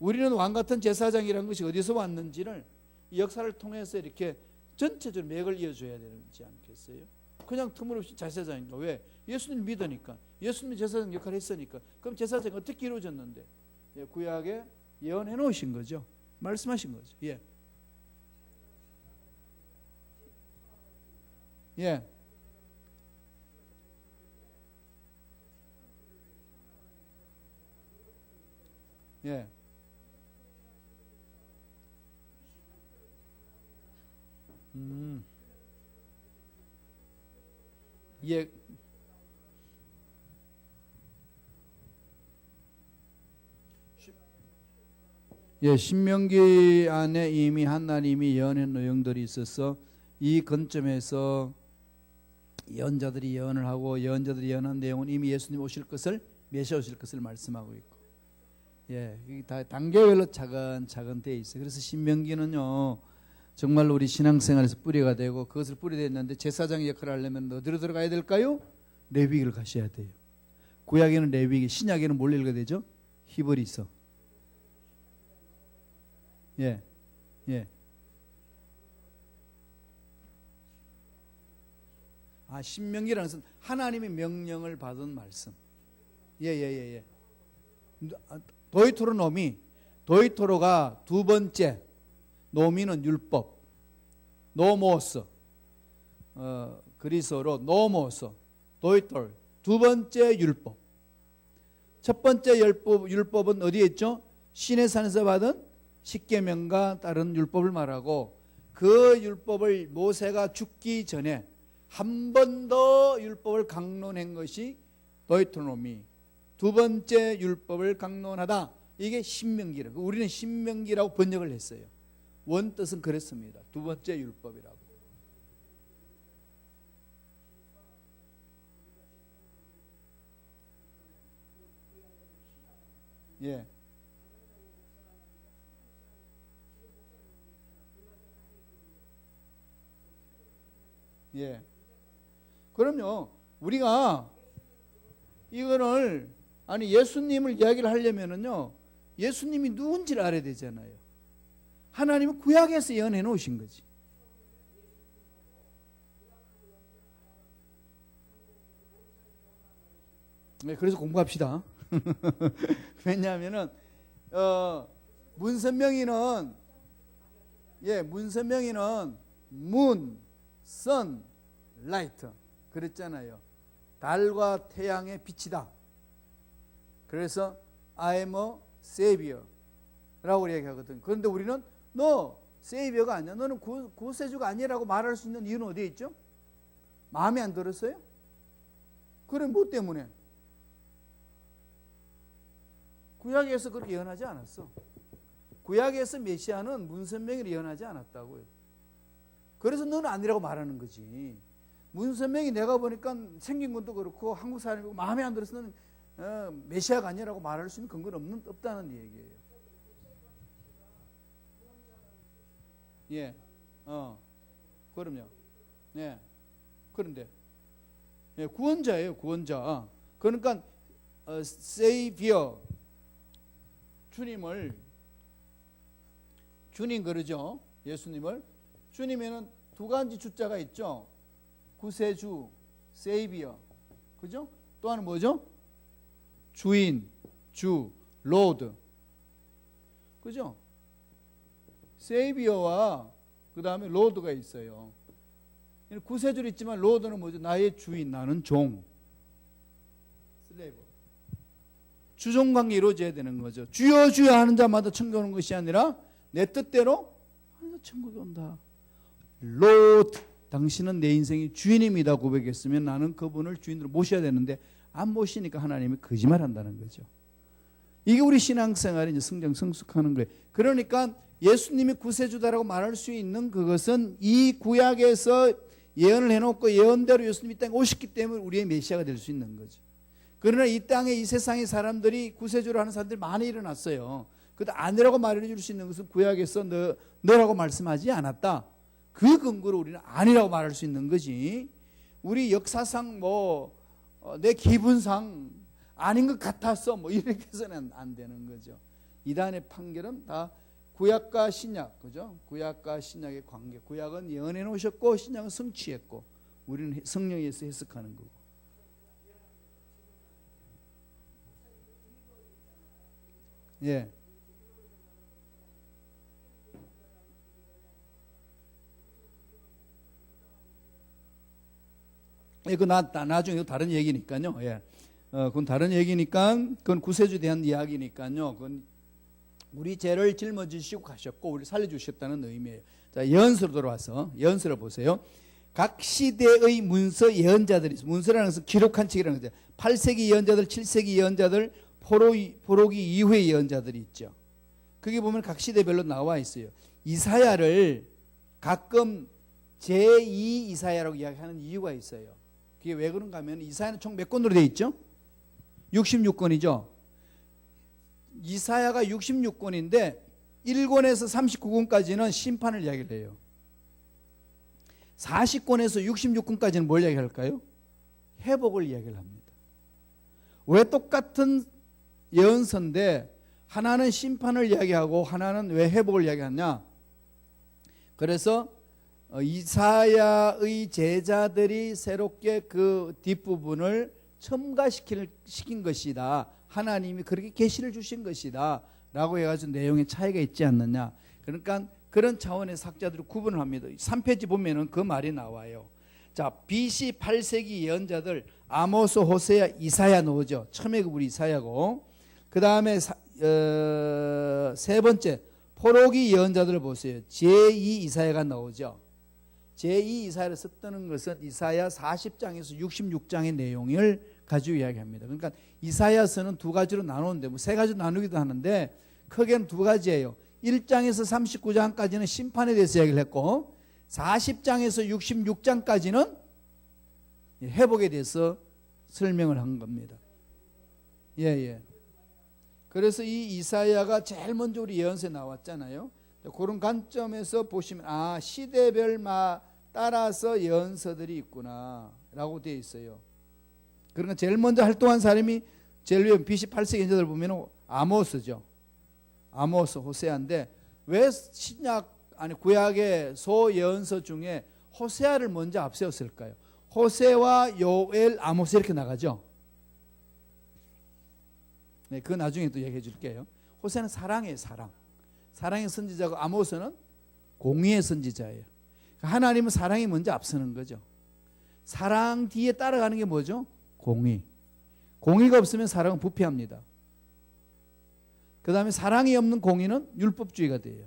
우리는 왕같은 제사장이라는 것이 어디서 왔는지를 이 역사를 통해서 이렇게 전체적으로 맥을 이어줘야 되지 않겠어요? 그냥 틈없이 제사장인가? 왜? 예수님 믿으니까. 예수님이 제사장 역할을 했으니까. 그럼 제사장이 어떻게 이루어졌는데? 구약에 예언해 놓으신 거죠. 말씀하신 거죠. 예. 예. 예. 예. 예, 신명기 안에 이미 하나님이 예언한 내용들이 있어서 이 건점에서 예언자들이 예언을 하고 예언자들이 예언한 내용은 이미 예수님 오실 것을 메시아 오실 것을 말씀하고 있고, 예, 이게 다 단계별로 차근차근 돼 있어요. 그래서 신명기는요 정말로 우리 신앙생활에서 뿌리가 되고, 그것을 뿌리됐는데 제사장의 역할을 하려면 어디로 들어가야 될까요? 레위기를 가셔야 돼요. 구약에는 레위기, 신약에는 뭘 읽어야 되죠? 히브리서. 예, 예. 신명기라는 것은 하나님의 명령을 받은 말씀. 예. 도이토로노미, 도이토로가 두 번째, 노미는 율법, 노모스, 그리스어로 노모스, 도이토르, 두 번째 율법. 첫 번째 율법은 어디에 있죠? 시내 산에서 받은 십계명과 다른 율법을 말하고, 그 율법을 모세가 죽기 전에 한 번 더 율법을 강론한 것이 도이토노미, 두 번째 율법을 강론하다. 이게 신명기라고, 우리는 신명기라고 번역을 했어요. 원뜻은 그랬습니다. 두 번째 율법이라고. 예. 예. 그럼요. 우리가 이거를 예수님을 이야기를 하려면은요, 예수님이 누군지를 알아야 되잖아요. 하나님은 구약에서 예언해 놓으신 거지. 네, 그래서 공부합시다. 왜냐하면은 문선명이는 문, 선, 라이트 그랬잖아요. 달과 태양의 빛이다. 그래서 I am a savior 라고 이야기하거든. 그런데 우리는 너 세이비어가 아니야, 너는 구세주가 아니라고 말할 수 있는 이유는 어디에 있죠? 마음에 안 들었어요? 그래, 뭐 때문에? 구약에서 그렇게 예언하지 않았어. 구약에서 메시아는 문선명이를 예언하지 않았다고요. 그래서 너는 아니라고 말하는 거지. 문선명이 내가 보니까 생긴 것도 그렇고 한국 사람이고 마음에 안 들어서 너는 메시아가 아니라고 말할 수 있는 근거는 없다는 얘기예요. 예, 그럼요. 예, 그런데 구원자예요, 구원자. 그러니까 Savior, 주님 그러죠. 예수님을. 주님에는 두 가지 주자가 있죠. 구세주, Savior, 그죠? 또 하나는 뭐죠? 주인, 주, Lord, 그죠? 세이비어와 그 다음에 로드가 있어요. 구세주도 있지만 로드는 뭐죠? 나의 주인, 나는 종. 슬레이브. 주종관계 이루어져야 되는 거죠. 주여 주여 하는 자마다 천국에 오는 것이 아니라 내 뜻대로 하는 천국에 온다. 로드, 당신은 내 인생의 주인입니다 고백했으면 나는 그분을 주인으로 모셔야 되는데 안 모시니까 하나님이 거짓말한다는 거죠. 이게 우리 신앙생활의 이제 성숙하는 거예요. 그러니까 예수님이 구세주다라고 말할 수 있는 그것은 이 구약에서 예언을 해놓고 예언대로 예수님이 땅에 오셨기 때문에 우리의 메시아가 될 수 있는 거지. 그러나 이 땅에 이 세상의 사람들이 구세주로 하는 사람들이 많이 일어났어요. 그것도 아니라고 말해 줄 수 있는 것은 구약에서 너라고 말씀하지 않았다. 그 근거로 우리는 아니라고 말할 수 있는 거지. 우리 역사상 내 기분상 아닌 것 같았어 이렇게 해서는 안 되는 거죠. 이단의 판결은 다 구약과 신약, 그죠? 구약과 신약의 관계. 구약은 예언해 놓으셨고 신약은 성취했고 우리는 성령에 의해서 해석하는 거고. 예. 예, 그 나중에 다른 얘기니까요. 예. 그건 다른 얘기니까, 그건 구세주에 대한 이야기니까요. 그건 우리 죄를 짊어지시고 가셨고, 우리 살려주셨다는 의미예요. 자, 예언서로 돌아와서, 예언서를 보세요. 각 시대의 문서 예언자들이 있어요. 문서라는 것은 기록한 책이라는 거죠. 8세기 예언자들, 7세기 예언자들, 포로기 이후의 예언자들이 있죠. 거기 보면 각 시대별로 나와 있어요. 이사야를 가끔 제2 이사야라고 이야기하는 이유가 있어요. 그게 왜 그런가 하면 이사야는 총 몇 권으로 되어 있죠? 66권이죠. 이사야가 66권인데 1권에서 39권까지는 심판을 이야기를 해요. 40권에서 66권까지는 뭘 이야기할까요? 회복을 이야기를 합니다. 왜 똑같은 예언서인데 하나는 심판을 이야기하고 하나는 왜 회복을 이야기하냐? 그래서 이사야의 제자들이 새롭게 그 뒷부분을 첨가시킨 것이다. 하나님이 그렇게 계시를 주신 것이다 라고 해가지고 내용에 차이가 있지 않느냐. 그러니까 그런 차원의 학자들이 구분을 합니다. 3페이지 보면은 그 말이 나와요. 자, BC 8세기 예언자들 아모스, 호세야, 이사야 나오죠. 처음에 우리 이사야고, 그 다음에 세 번째 포로기 예언자들을 보세요. 제2 이사야가 나오죠. 제2 이사야를 썼다는 것은 이사야 40장에서 66장의 내용을 가지고 이야기합니다. 그러니까 이사야서는 두 가지로 나누는데 세 가지로 나누기도 하는데 크게는 두 가지예요. 1장에서 39장까지는 심판에 대해서 이야기를 했고 40장에서 66장까지는 회복에 대해서 설명을 한 겁니다. 예. 그래서 이 이사야가 제일 먼저 우리 예언서에 나왔잖아요. 그런 관점에서 보시면 시대별 따라서 예언서들이 있구나 라고 되어 있어요. 그러니까 제일 먼저 활동한 사람이 제일 위에 BC 8세기 예언자들 보면 아모스죠. 아모스, 호세아인데 왜 구약의 소예언서 중에 호세아를 먼저 앞세웠을까요? 호세와 요엘, 아모스 이렇게 나가죠. 네, 그거 나중에 또 얘기해 줄게요. 호세아는 사랑이에요, 사랑. 사랑의 선지자고 아모스는 공의의 선지자예요. 하나님은 사랑이 먼저 앞서는 거죠. 사랑 뒤에 따라가는 게 뭐죠? 공의. 공의가 없으면 사랑은 부패합니다. 그 다음에 사랑이 없는 공의는 율법주의가 돼요.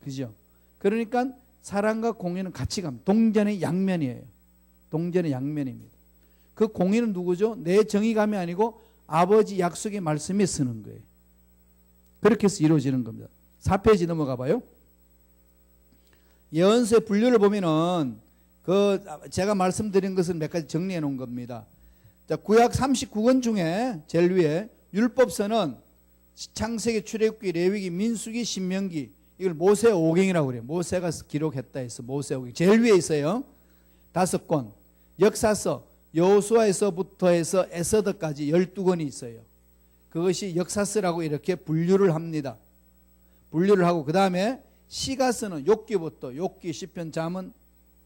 그죠? 그러니까 사랑과 공의는 같이 갑니다. 동전의 양면이에요. 동전의 양면입니다. 그 공의는 누구죠? 내 정의감이 아니고 아버지 약속의 말씀에 쓰는 거예요. 그렇게 해서 이루어지는 겁니다. 4페이지 넘어가 봐요. 예언서의 분류를 보면은 제가 말씀드린 것은 몇 가지 정리해 놓은 겁니다. 자, 구약 39권 중에 제일 위에 율법서는 창세기, 출애굽기, 레위기, 민수기, 신명기, 이걸 모세 오경이라고 그래요. 모세가 기록했다 해서 모세 오경 제일 위에 있어요. 5권. 역사서 여호수아에서부터 해서 에스더까지 12권이 있어요. 그것이 역사서라고 이렇게 분류를 합니다. 분류를 하고 그 다음에 시가서는 욥기, 시편, 잠언,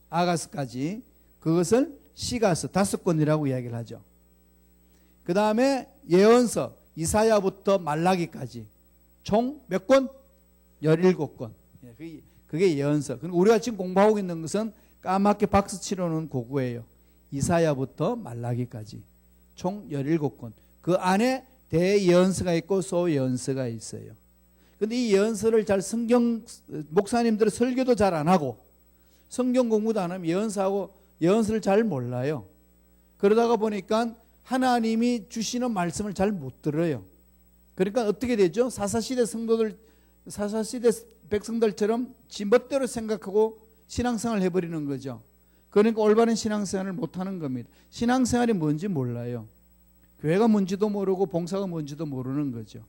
아가서까지 그것을 시가서 5권이라고 이야기를 하죠. 그 다음에 예언서 이사야부터 말라기까지 총 몇 권? 17권. 그게 예언서. 우리가 지금 공부하고 있는 것은 까맣게 박수 치러놓은 고구예요. 이사야부터 말라기까지 총 17권. 그 안에 대예언서가 있고 소예언서가 있어요. 근데 이 예언서를 목사님들은 설교도 잘 안 하고 성경 공부도 안 하면 예언서를 잘 몰라요. 그러다가 보니까 하나님이 주시는 말씀을 잘 못 들어요. 그러니까 어떻게 되죠? 사사시대 성도들, 사사시대 백성들처럼 지 멋대로 생각하고 신앙생활을 해버리는 거죠. 그러니까 올바른 신앙생활을 못하는 겁니다. 신앙생활이 뭔지 몰라요. 교회가 뭔지도 모르고 봉사가 뭔지도 모르는 거죠.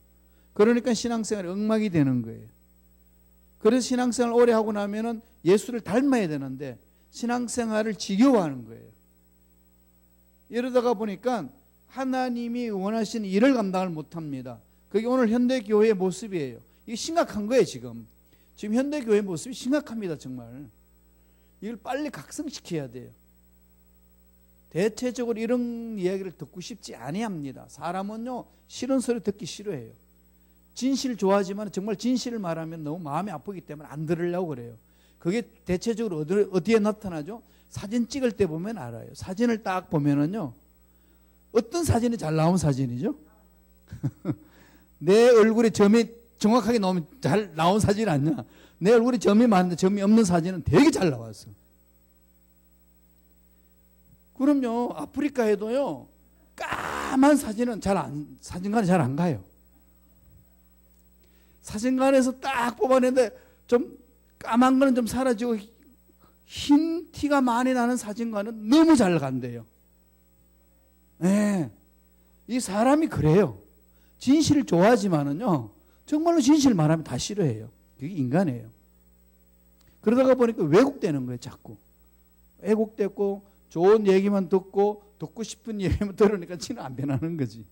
그러니까 신앙생활이 엉망이 되는 거예요. 그래서 신앙생활 오래 하고 나면은 예수를 닮아야 되는데 신앙생활을 지겨워하는 거예요. 이러다가 보니까 하나님이 원하시는 일을 감당을 못합니다. 그게 오늘 현대교회의 모습이에요. 이게 심각한 거예요. 지금 현대교회의 모습이 심각합니다. 정말 이걸 빨리 각성시켜야 돼요. 대체적으로 이런 이야기를 듣고 싶지 아니합니다. 사람은요 싫은 소리 듣기 싫어해요. 진실 좋아하지만 정말 진실을 말하면 너무 마음이 아프기 때문에 안 들으려고 그래요. 그게 대체적으로 어디에 나타나죠? 사진 찍을 때 보면 알아요. 사진을 딱 보면은요 어떤 사진이 잘 나온 사진이죠? 내 얼굴에 점이 정확하게 나오면 잘 나온 사진 아니야. 내 얼굴에 점이 많은데 점이 없는 사진은 되게 잘 나왔어. 그럼요 아프리카에도요 까만 사진은 사진관에 잘 안 가요. 사진관에서 딱 뽑아내는데 좀 까만 거는 좀 사라지고 흰 티가 많이 나는 사진관은 너무 잘 간대요. 네. 이 사람이 그래요. 진실을 좋아하지만은요 정말로 진실을 말하면 다 싫어해요. 그게 인간이에요. 그러다가 보니까 왜곡되는 거예요. 자꾸 왜곡됐고 좋은 얘기만 듣고 싶은 얘기만 들으니까 지는 안 변하는 거지.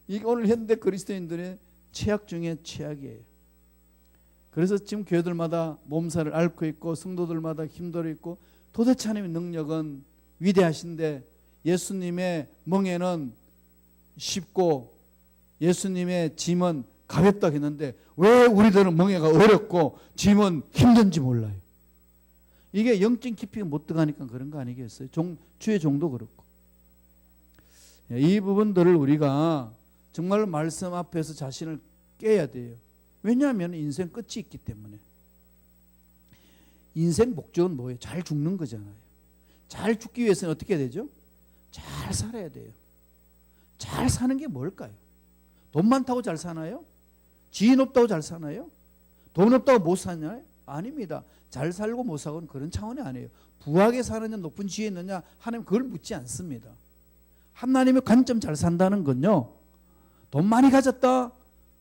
이게 오늘 현대 그리스도인들의 최악 중에 최악이에요. 그래서 지금 교회들마다 몸살을 앓고 있고 성도들마다 힘들어 있고 도대체 하나님의 능력은 위대하신데 예수님의 멍에는 쉽고 예수님의 짐은 가볍다 했는데 왜 우리들은 멍에가 어렵고 짐은 힘든지 몰라요. 이게 영적 깊이가 못 들어가니까 그런 거 아니겠어요? 주의 종도 그렇고. 이 부분들을 우리가 정말로 말씀 앞에서 자신을 깨야 돼요. 왜냐하면 인생 끝이 있기 때문에. 인생 목적은 뭐예요? 잘 죽는 거잖아요. 잘 죽기 위해서는 어떻게 해야 되죠? 잘 살아야 돼요. 잘 사는 게 뭘까요? 돈 많다고 잘 사나요? 지인 없다고 잘 사나요? 돈 없다고 못 사나요? 아닙니다. 잘 살고 못 살고는 그런 차원이 아니에요. 부하게 사느냐 높은 지위에 있느냐 하나님 그걸 묻지 않습니다. 하나님의 관점 잘 산다는 건요 돈 많이 가졌다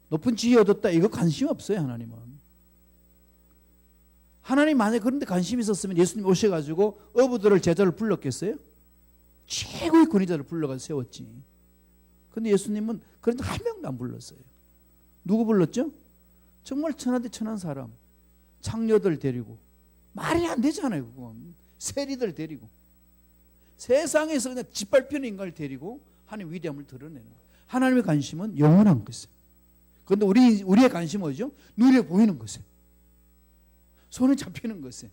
높은 지위 얻었다 이거 관심 없어요. 하나님은. 하나님 만약에 그런 데 관심이 있었으면 예수님 오셔가지고 어부들을 제자를 불렀겠어요? 최고의 권위자를 불러가지고 세웠지. 근데 예수님은 그런 데 한 명도 안 불렀어요. 누구 불렀죠? 정말 천하대 천한 사람 창녀들 데리고 말이 안 되잖아요. 그건 세리들 데리고 세상에서 그냥 짓밟히는 인간을 데리고 하나님의 위대함을 드러내는 거예요. 하나님의 관심은 영원한 것이에요. 그런데 우리의 관심은 뭐죠? 눈에 보이는 것에 손에 잡히는 것에.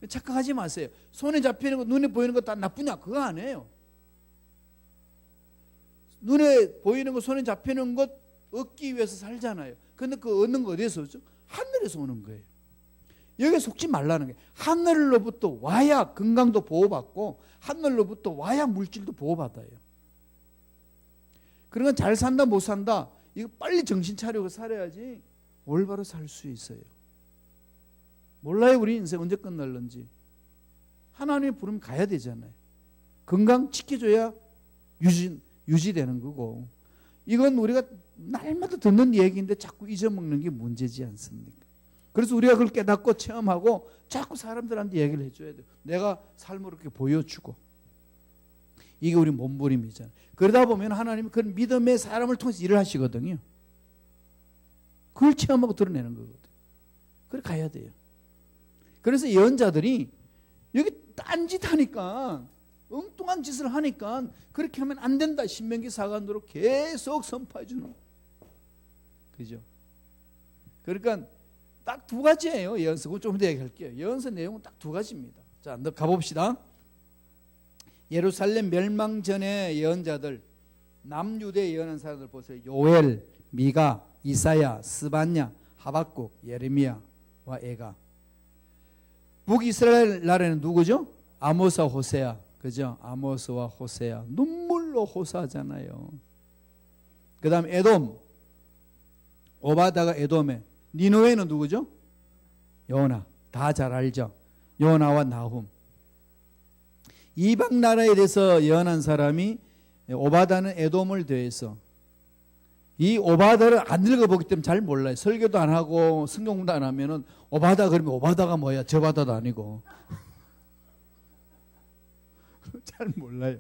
착각하지 마세요. 손에 잡히는 것 눈에 보이는 것 다 나쁘냐 그거 아니에요. 눈에 보이는 것 손에 잡히는 것 얻기 위해서 살잖아요. 그런데 그 얻는 거 어디에서 오죠? 하늘에서 오는 거예요. 여기에 속지 말라는 거예요. 하늘로부터 와야 건강도 보호받고 하늘로부터 와야 물질도 보호받아요. 그러니까 잘 산다 못 산다 이거 빨리 정신 차리고 살아야지 올바로 살 수 있어요. 몰라요 우리 인생 언제 끝날는지. 하나님의 부름 가야 되잖아요. 건강 지켜줘야 유지되는 거고. 이건 우리가 날마다 듣는 얘기인데 자꾸 잊어먹는 게 문제지 않습니까? 그래서 우리가 그걸 깨닫고 체험하고 자꾸 사람들한테 얘기를 해줘야 돼요. 내가 삶으로 이렇게 보여주고. 이게 우리 몸부림이잖아요. 그러다 보면 하나님은 그런 믿음의 사람을 통해서 일을 하시거든요. 그걸 체험하고 드러내는 거거든요. 그래 가야 돼요. 그래서 예언자들이 여기 딴짓 하니까 엉뚱한 짓을 하니까 그렇게 하면 안 된다. 신명기 사관으로 계속 선포해 주는 거예요. 그죠? 그러니까 딱 두 가지예요. 예언서. 그거 좀 더 얘기할게요. 예언서 내용은 딱 두 가지입니다. 자, 가봅시다. 예루살렘 멸망 전에 예언자들, 남유대 예언한 사람들 보세요. 요엘, 미가, 이사야, 스바냐, 하박국, 예레미야와 에가. 북이스라엘 나라는 누구죠? 아모스와 호세아. 그죠? 아모스와 호세아. 눈물로 호소하잖아요. 그 다음 에돔, 오바다가 에돔에, 니느웨는 누구죠? 요나. 다 잘 알죠. 요나와 나훔. 이방 나라에 대해서 예언한 사람이 오바다는 에돔을 대해서. 이 오바다를 안 읽어보기 때문에 잘 몰라요. 설교도 안 하고 성경 공부 안 하면은 오바다 그러면 오바다가 뭐야? 저 바다도 아니고. 잘 몰라요.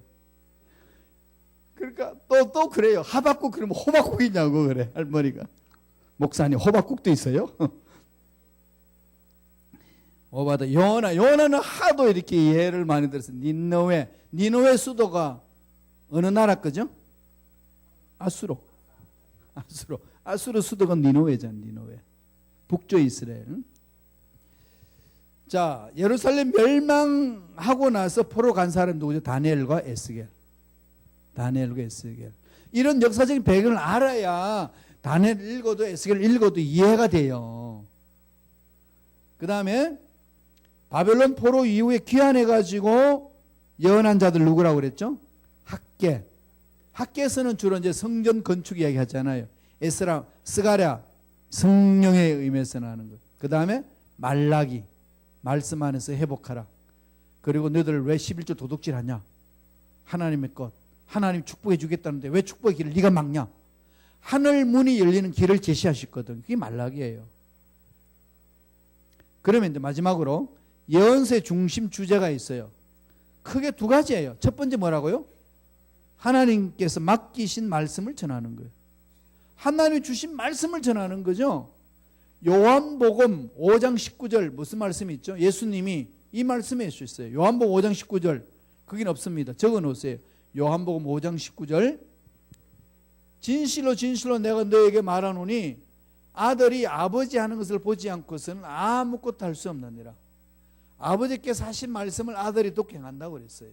그러니까 또 그래요. 하박국 그러면 호박국이냐고 그래 할머니가. 목사님 호박국도 있어요? 오바다. 요나는 하도 이렇게 이해를 많이 들어서 니느웨 수도가 어느 나라 거죠? 아수로 수도가 니느웨잖아. 니느웨. 북쪽 이스라엘. 자, 예루살렘 멸망하고 나서 포로 간 사람 누구죠? 다니엘과 에스겔. 이런 역사적인 배경을 알아야 다니엘 읽어도 에스겔 읽어도 이해가 돼요. 그 다음에 바벨론 포로 이후에 귀환해가지고 예언한 자들 누구라고 그랬죠? 학계에서는 주로 이제 성전 건축 이야기 하잖아요. 에스라, 스가랴, 성령의 의미에서 나는 것. 그 다음에 말라기, 말씀 안에서 회복하라. 그리고 너희들 왜 11조 도둑질 하냐? 하나님의 것. 하나님 축복해 주겠다는데 왜 축복의 길을 네가 막냐? 하늘 문이 열리는 길을 제시하셨거든. 그게 말라기예요. 그러면 이제 마지막으로 예언서의 중심 주제가 있어요. 크게 두 가지예요. 첫 번째 뭐라고요? 하나님께서 맡기신 말씀을 전하는 거예요. 하나님이 주신 말씀을 전하는 거죠. 요한복음 5장 19절 무슨 말씀이 있죠? 예수님이 이 말씀에 있어요. 요한복음 5장 19절. 거긴 없습니다. 적어 놓으세요. 요한복음 5장 19절. 진실로 진실로 내가 너에게 말하노니 아들이 아버지 하는 것을 보지 않고서는 아무것도 할 수 없느니라. 아버지께서 하신 말씀을 아들이 또 행한다고 그랬어요.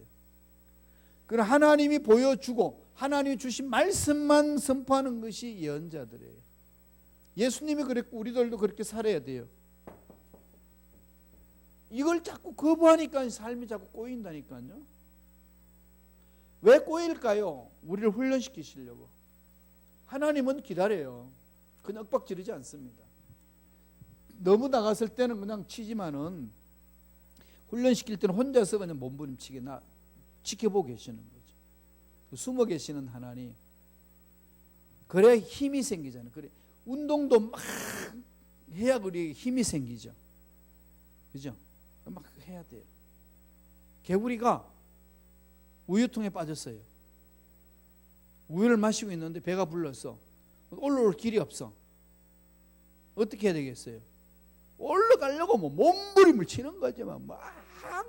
그럼 하나님이 보여주고 하나님이 주신 말씀만 선포하는 것이 예언자들이에요. 예수님이 그랬고 우리들도 그렇게 살아야 돼요. 이걸 자꾸 거부하니까 삶이 자꾸 꼬인다니까요. 왜 꼬일까요? 우리를 훈련시키시려고. 하나님은 기다려요. 그냥 윽박 지르지 않습니다. 너무 나갔을 때는 그냥 치지만은 훈련시킬 때는 혼자서 그냥 몸부림치게 지켜보고 계시는 거죠. 숨어 계시는 하나님. 그래야 힘이 생기잖아요. 그래 운동도 막 해야 우리에게 힘이 생기죠. 그죠? 막 해야 돼요. 개구리가 우유통에 빠졌어요. 우유를 마시고 있는데 배가 불렀어. 올라올 길이 없어. 어떻게 해야 되겠어요? 올라가려고 뭐 몸부림을 치는 거죠. 막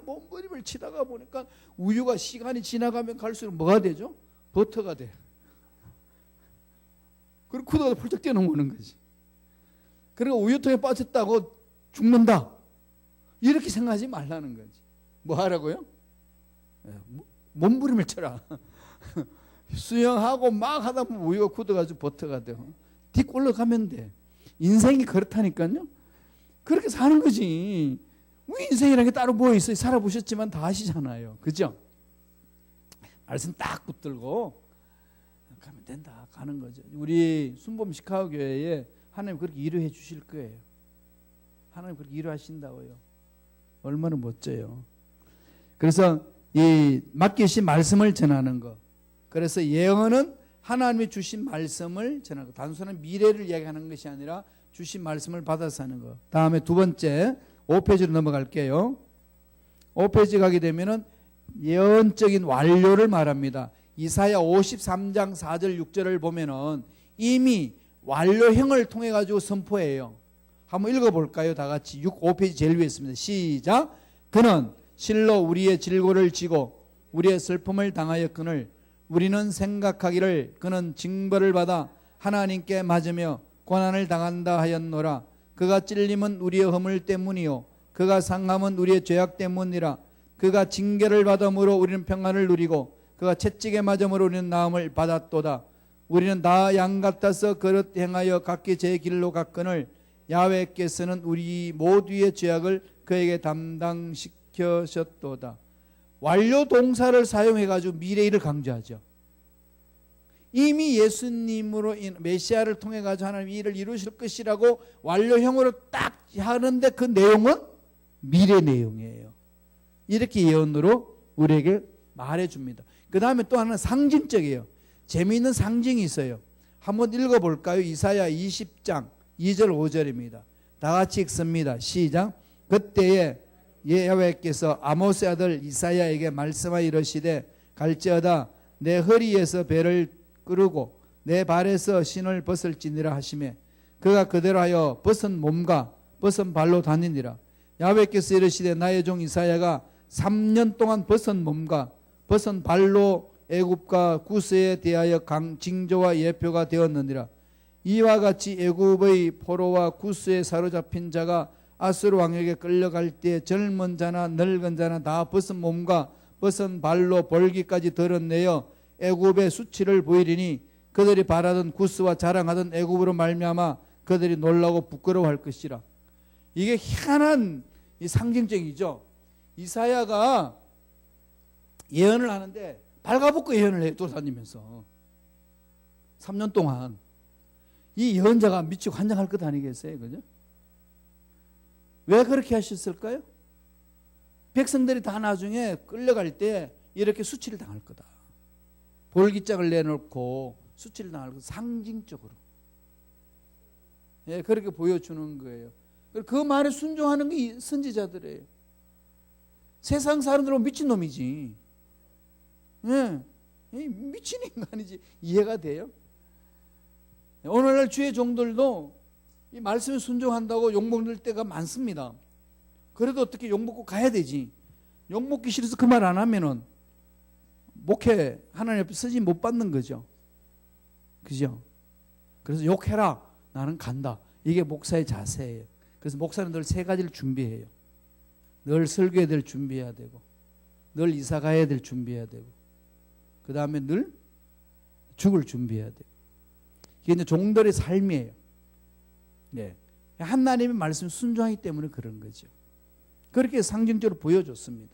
몸부림을 치다가 보니까 우유가 시간이 지나가면 갈수록 뭐가 되죠? 버터가 돼. 그리고 구더가 펄쩍 뛰어넘어오는 거지. 그러니까 우유통에 빠졌다고 죽는다. 이렇게 생각하지 말라는 거지. 뭐 하라고요? 몸부림을 쳐라. 수영하고 막 하다 보면 우유가 굳어가지고 버터가 돼요. 딕 올라가면 돼. 인생이 그렇다니까요. 그렇게 사는 거지. 우리 인생이라는 게 따로 뭐 있어요? 살아보셨지만 다 아시잖아요. 그죠? 말씀 딱 붙들고 가면 된다. 가는 거죠. 우리 순범 시카고 교회에 하나님 그렇게 일해 주실 거예요. 하나님 그렇게 일하신다고요. 얼마나 멋져요. 그래서 이 맡기신 말씀을 전하는 거. 그래서 예언은 하나님이 주신 말씀을 전하는 거. 단순한 미래를 이야기하는 것이 아니라 주신 말씀을 받아서 하는 거. 다음에 두 번째 5페이지로 넘어갈게요. 5페이지 가게 되면은 예언적인 완료를 말합니다. 이사야 53장 4절 6절을 보면은 이미 완료형을 통해 가지고 선포해요. 한번 읽어볼까요? 다 같이 5페이지 제일 위에 있습니다. 시작. 그는 실로 우리의 질고를 지고 우리의 슬픔을 당하였거늘 우리는 생각하기를 그는 징벌을 받아 하나님께 맞으며 고난을 당한다 하였노라. 그가 찔림은 우리의 허물 때문이요 그가 상함은 우리의 죄악 때문이라. 그가 징계를 받음으로 우리는 평안을 누리고 그가 채찍에 맞음으로 우리는 나음을 받았도다. 우리는 다 양 같아서 그릇 행하여 각기 제 길로 갔거늘 야훼께서는 우리 모두의 죄악을 그에게 담당시켜셨도다. 완료 동사를 사용해 가지고 미래일을 강조하죠. 이미 예수님으로 메시아를 통해 가지고 하나님이 이를 이루실 것이라고 완료형으로 딱 하는데 그 내용은 미래 내용이에요. 이렇게 예언으로 우리에게 말해줍니다. 그 다음에 또 하나는 상징적이에요. 재미있는 상징이 있어요. 한번 읽어볼까요? 이사야 20장 2절 5절입니다. 다 같이 읽습니다. 시작. 그때에 여호와께서 아모스의 아들 이사야에게 말씀하여 이르시되 갈지어다 내 허리에서 배를 끄르고 내 발에서 신을 벗을지니라 하시매 그가 그대로 하여 벗은 몸과 벗은 발로 다니니라. 야훼께서 이르시되 나의 종 이사야가 3년 동안 벗은 몸과 벗은 발로 애굽과 구스에 대하여 징조와 예표가 되었느니라. 이와 같이 애굽의 포로와 구스에 사로잡힌 자가 아수르 왕에게 끌려갈 때 젊은 자나 늙은 자나 다 벗은 몸과 벗은 발로 볼기까지 드러내어 애굽의 수치를 보이리니 그들이 바라던 구스와 자랑하던 애굽으로 말미암아 그들이 놀라고 부끄러워할 것이라. 이게 희한한 상징적이죠. 이사야가 예언을 하는데 발가벗고 예언을 해요. 돌아다니면서 3년 동안. 이 예언자가 미치고 환장할 것 아니겠어요? 그죠? 왜 그렇게 하셨을까요? 백성들이 다 나중에 끌려갈 때 이렇게 수치를 당할 거다. 볼기짝을 내놓고 수치를 당할 거다. 상징적으로. 예, 그렇게 보여주는 거예요. 그 말에 순종하는 게 선지자들이에요. 세상 사람들은 미친놈이지. 예, 미친 인간이지. 이해가 돼요? 오늘날 주의 종들도 이 말씀에 순종한다고 욕먹을 때가 많습니다. 그래도 어떻게 욕먹고 가야 되지. 욕먹기 싫어서 그 말 안 하면은 목회 하나님 앞에 쓰임 못 받는 거죠. 그죠? 그래서 욕해라. 나는 간다. 이게 목사의 자세예요. 그래서 목사는 늘 세 가지를 준비해요. 늘 설교해야 될 준비해야 되고 늘 이사 가야 될 준비해야 되고 그 다음에 늘 죽을 준비해야 되고 이게 이제 종들의 삶이에요. 네. 하나님의 말씀 순종하기 때문에 그런 거죠. 그렇게 상징적으로 보여줬습니다.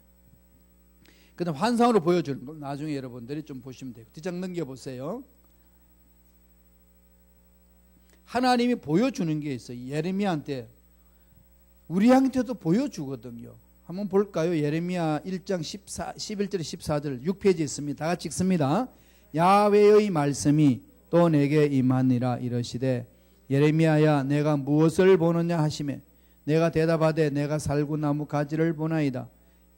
그 다음 환상으로 보여주는 걸 나중에 여러분들이 좀 보시면 돼요. 뒷장 넘겨보세요. 하나님이 보여주는 게 있어요. 예레미야한테 우리한테도 보여주거든요. 한번 볼까요? 예레미야 1장 11절 14절 6페이지에 있습니다. 다 같이 읽습니다. 야훼의 말씀이 또 내게 임하니라 이르시되 예레미야야 내가 무엇을 보느냐 하시매 내가 대답하되 내가 살구나무 가지를 보나이다.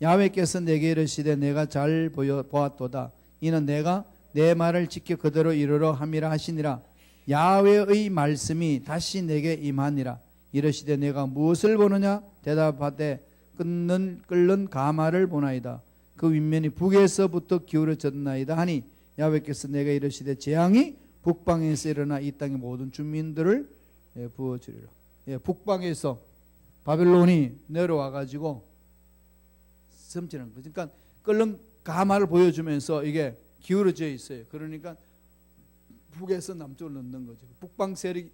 야훼께서 내게 이르시되 내가 잘 보았도다. 이는 내가 내 말을 지켜 그대로 이루러 함이라 하시니라. 야훼의 말씀이 다시 내게 임하니라 이르시되 내가 무엇을 보느냐 대답하되 끓는 가마를 보나이다. 그 윗면이 북에서부터 기울어졌나이다 하니 야훼께서 내가 이르시되 재앙이 북방에서 일어나 이 땅의 모든 주민들을 부어주리라. 북방에서 바벨론이 내려와 가지고 섬지는 거죠. 그러니까 끓는 가마를 보여주면서 이게 기울어져 있어요. 그러니까 북에서 남쪽으로 넣는 거죠. 북방 세력이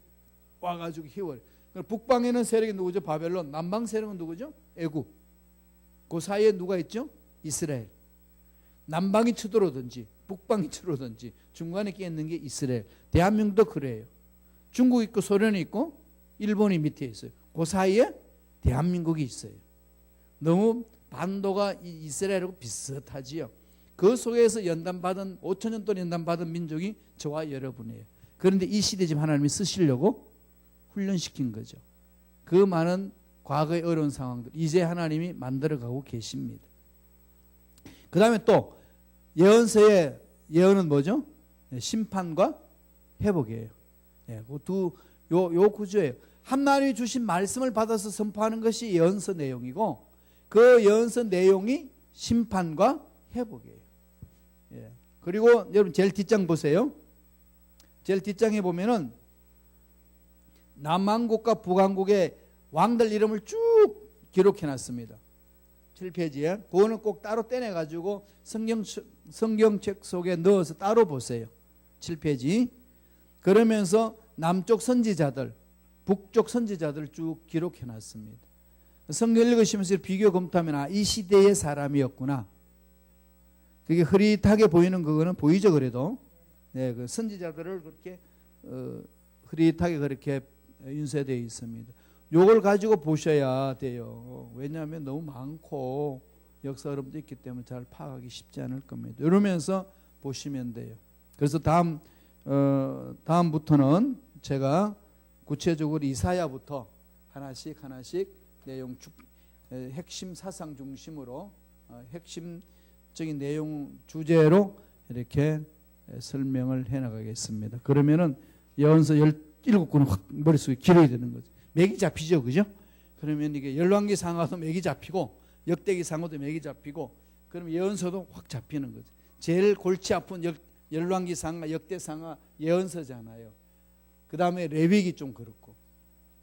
와가지고 휘어요. 북방에는 세력이 누구죠? 바벨론. 남방 세력은 누구죠? 애굽. 그 사이에 누가 있죠? 이스라엘. 남방이 쳐들어오든지 북방이 쳐들어오든지 중간에 끼어 있는 게 이스라엘. 대한민국도 그래요. 중국 있고 소련이 있고 일본이 밑에 있어요. 그 사이에 대한민국이 있어요. 너무 반도가 이스라엘하고 비슷하지요. 그 속에서 연단받은 5천년 동안 연단받은 민족이 저와 여러분이에요. 그런데 이 시대 지금 하나님이 쓰시려고 훈련시킨 거죠. 그 많은 과거의 어려운 상황들 이제 하나님이 만들어가고 계십니다. 그 다음에 또 예언서의 예언은 뭐죠? 심판과 회복이에요. 요 구조예요. 하나님이 주신 말씀을 받아서 선포하는 것이 예언서 내용이고 그 예언서 내용이 심판과 회복이에요. 그리고 여러분 제일 뒷장 보세요. 제일 뒷장에 보면은 남왕국과 북왕국의 왕들 이름을 쭉 기록해 놨습니다. 7페이지에 그거는 꼭 따로 떼내 가지고 성경책 속에 넣어서 따로 보세요. 7페이지. 그러면서 남쪽 선지자들, 북쪽 선지자들 쭉 기록해 놨습니다. 성경 읽으시면서 비교 검토하면 이 시대의 사람이었구나. 그게 흐릿하게 보이는 그거는 보이죠. 그래도 네, 그 선지자들을 그렇게 흐릿하게 그렇게 윤세되어 있습니다. 요걸 가지고 보셔야 돼요. 왜냐하면 너무 많고 역사 흐름도 있기 때문에 잘 파악하기 쉽지 않을 겁니다. 이러면서 보시면 돼요. 그래서 다음부터는 제가 구체적으로 이사야부터 하나씩 내용 핵심 사상 중심으로 핵심적인 내용 주제로 이렇게 설명을 해나가겠습니다. 그러면은 예언서 17권은 확 머릿속에 길어야 되는 거죠. 맥이 잡히죠, 그죠? 그러면 이게 열왕기 상하도 맥이 잡히고 역대기 상하도 맥이 잡히고 그러면 예언서도 확 잡히는 거죠. 제일 골치 아픈 열왕기 상하, 역대 상하 예언서잖아요. 그 다음에 레위기 좀 그렇고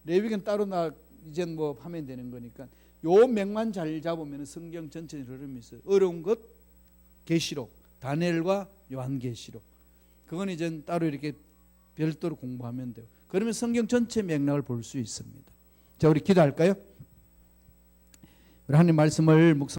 레위기는 따로 이젠 뭐 하면 되는 거니까 요 맥만 잘 잡으면 성경 전체 흐름이 있어요. 어려운 것 계시록, 다니엘과 요한계시록. 그건 이제 따로 이렇게 별도로 공부하면 돼요. 그러면 성경 전체 맥락을 볼 수 있습니다. 자, 우리 기도할까요? 우리 하나님 말씀을 묵상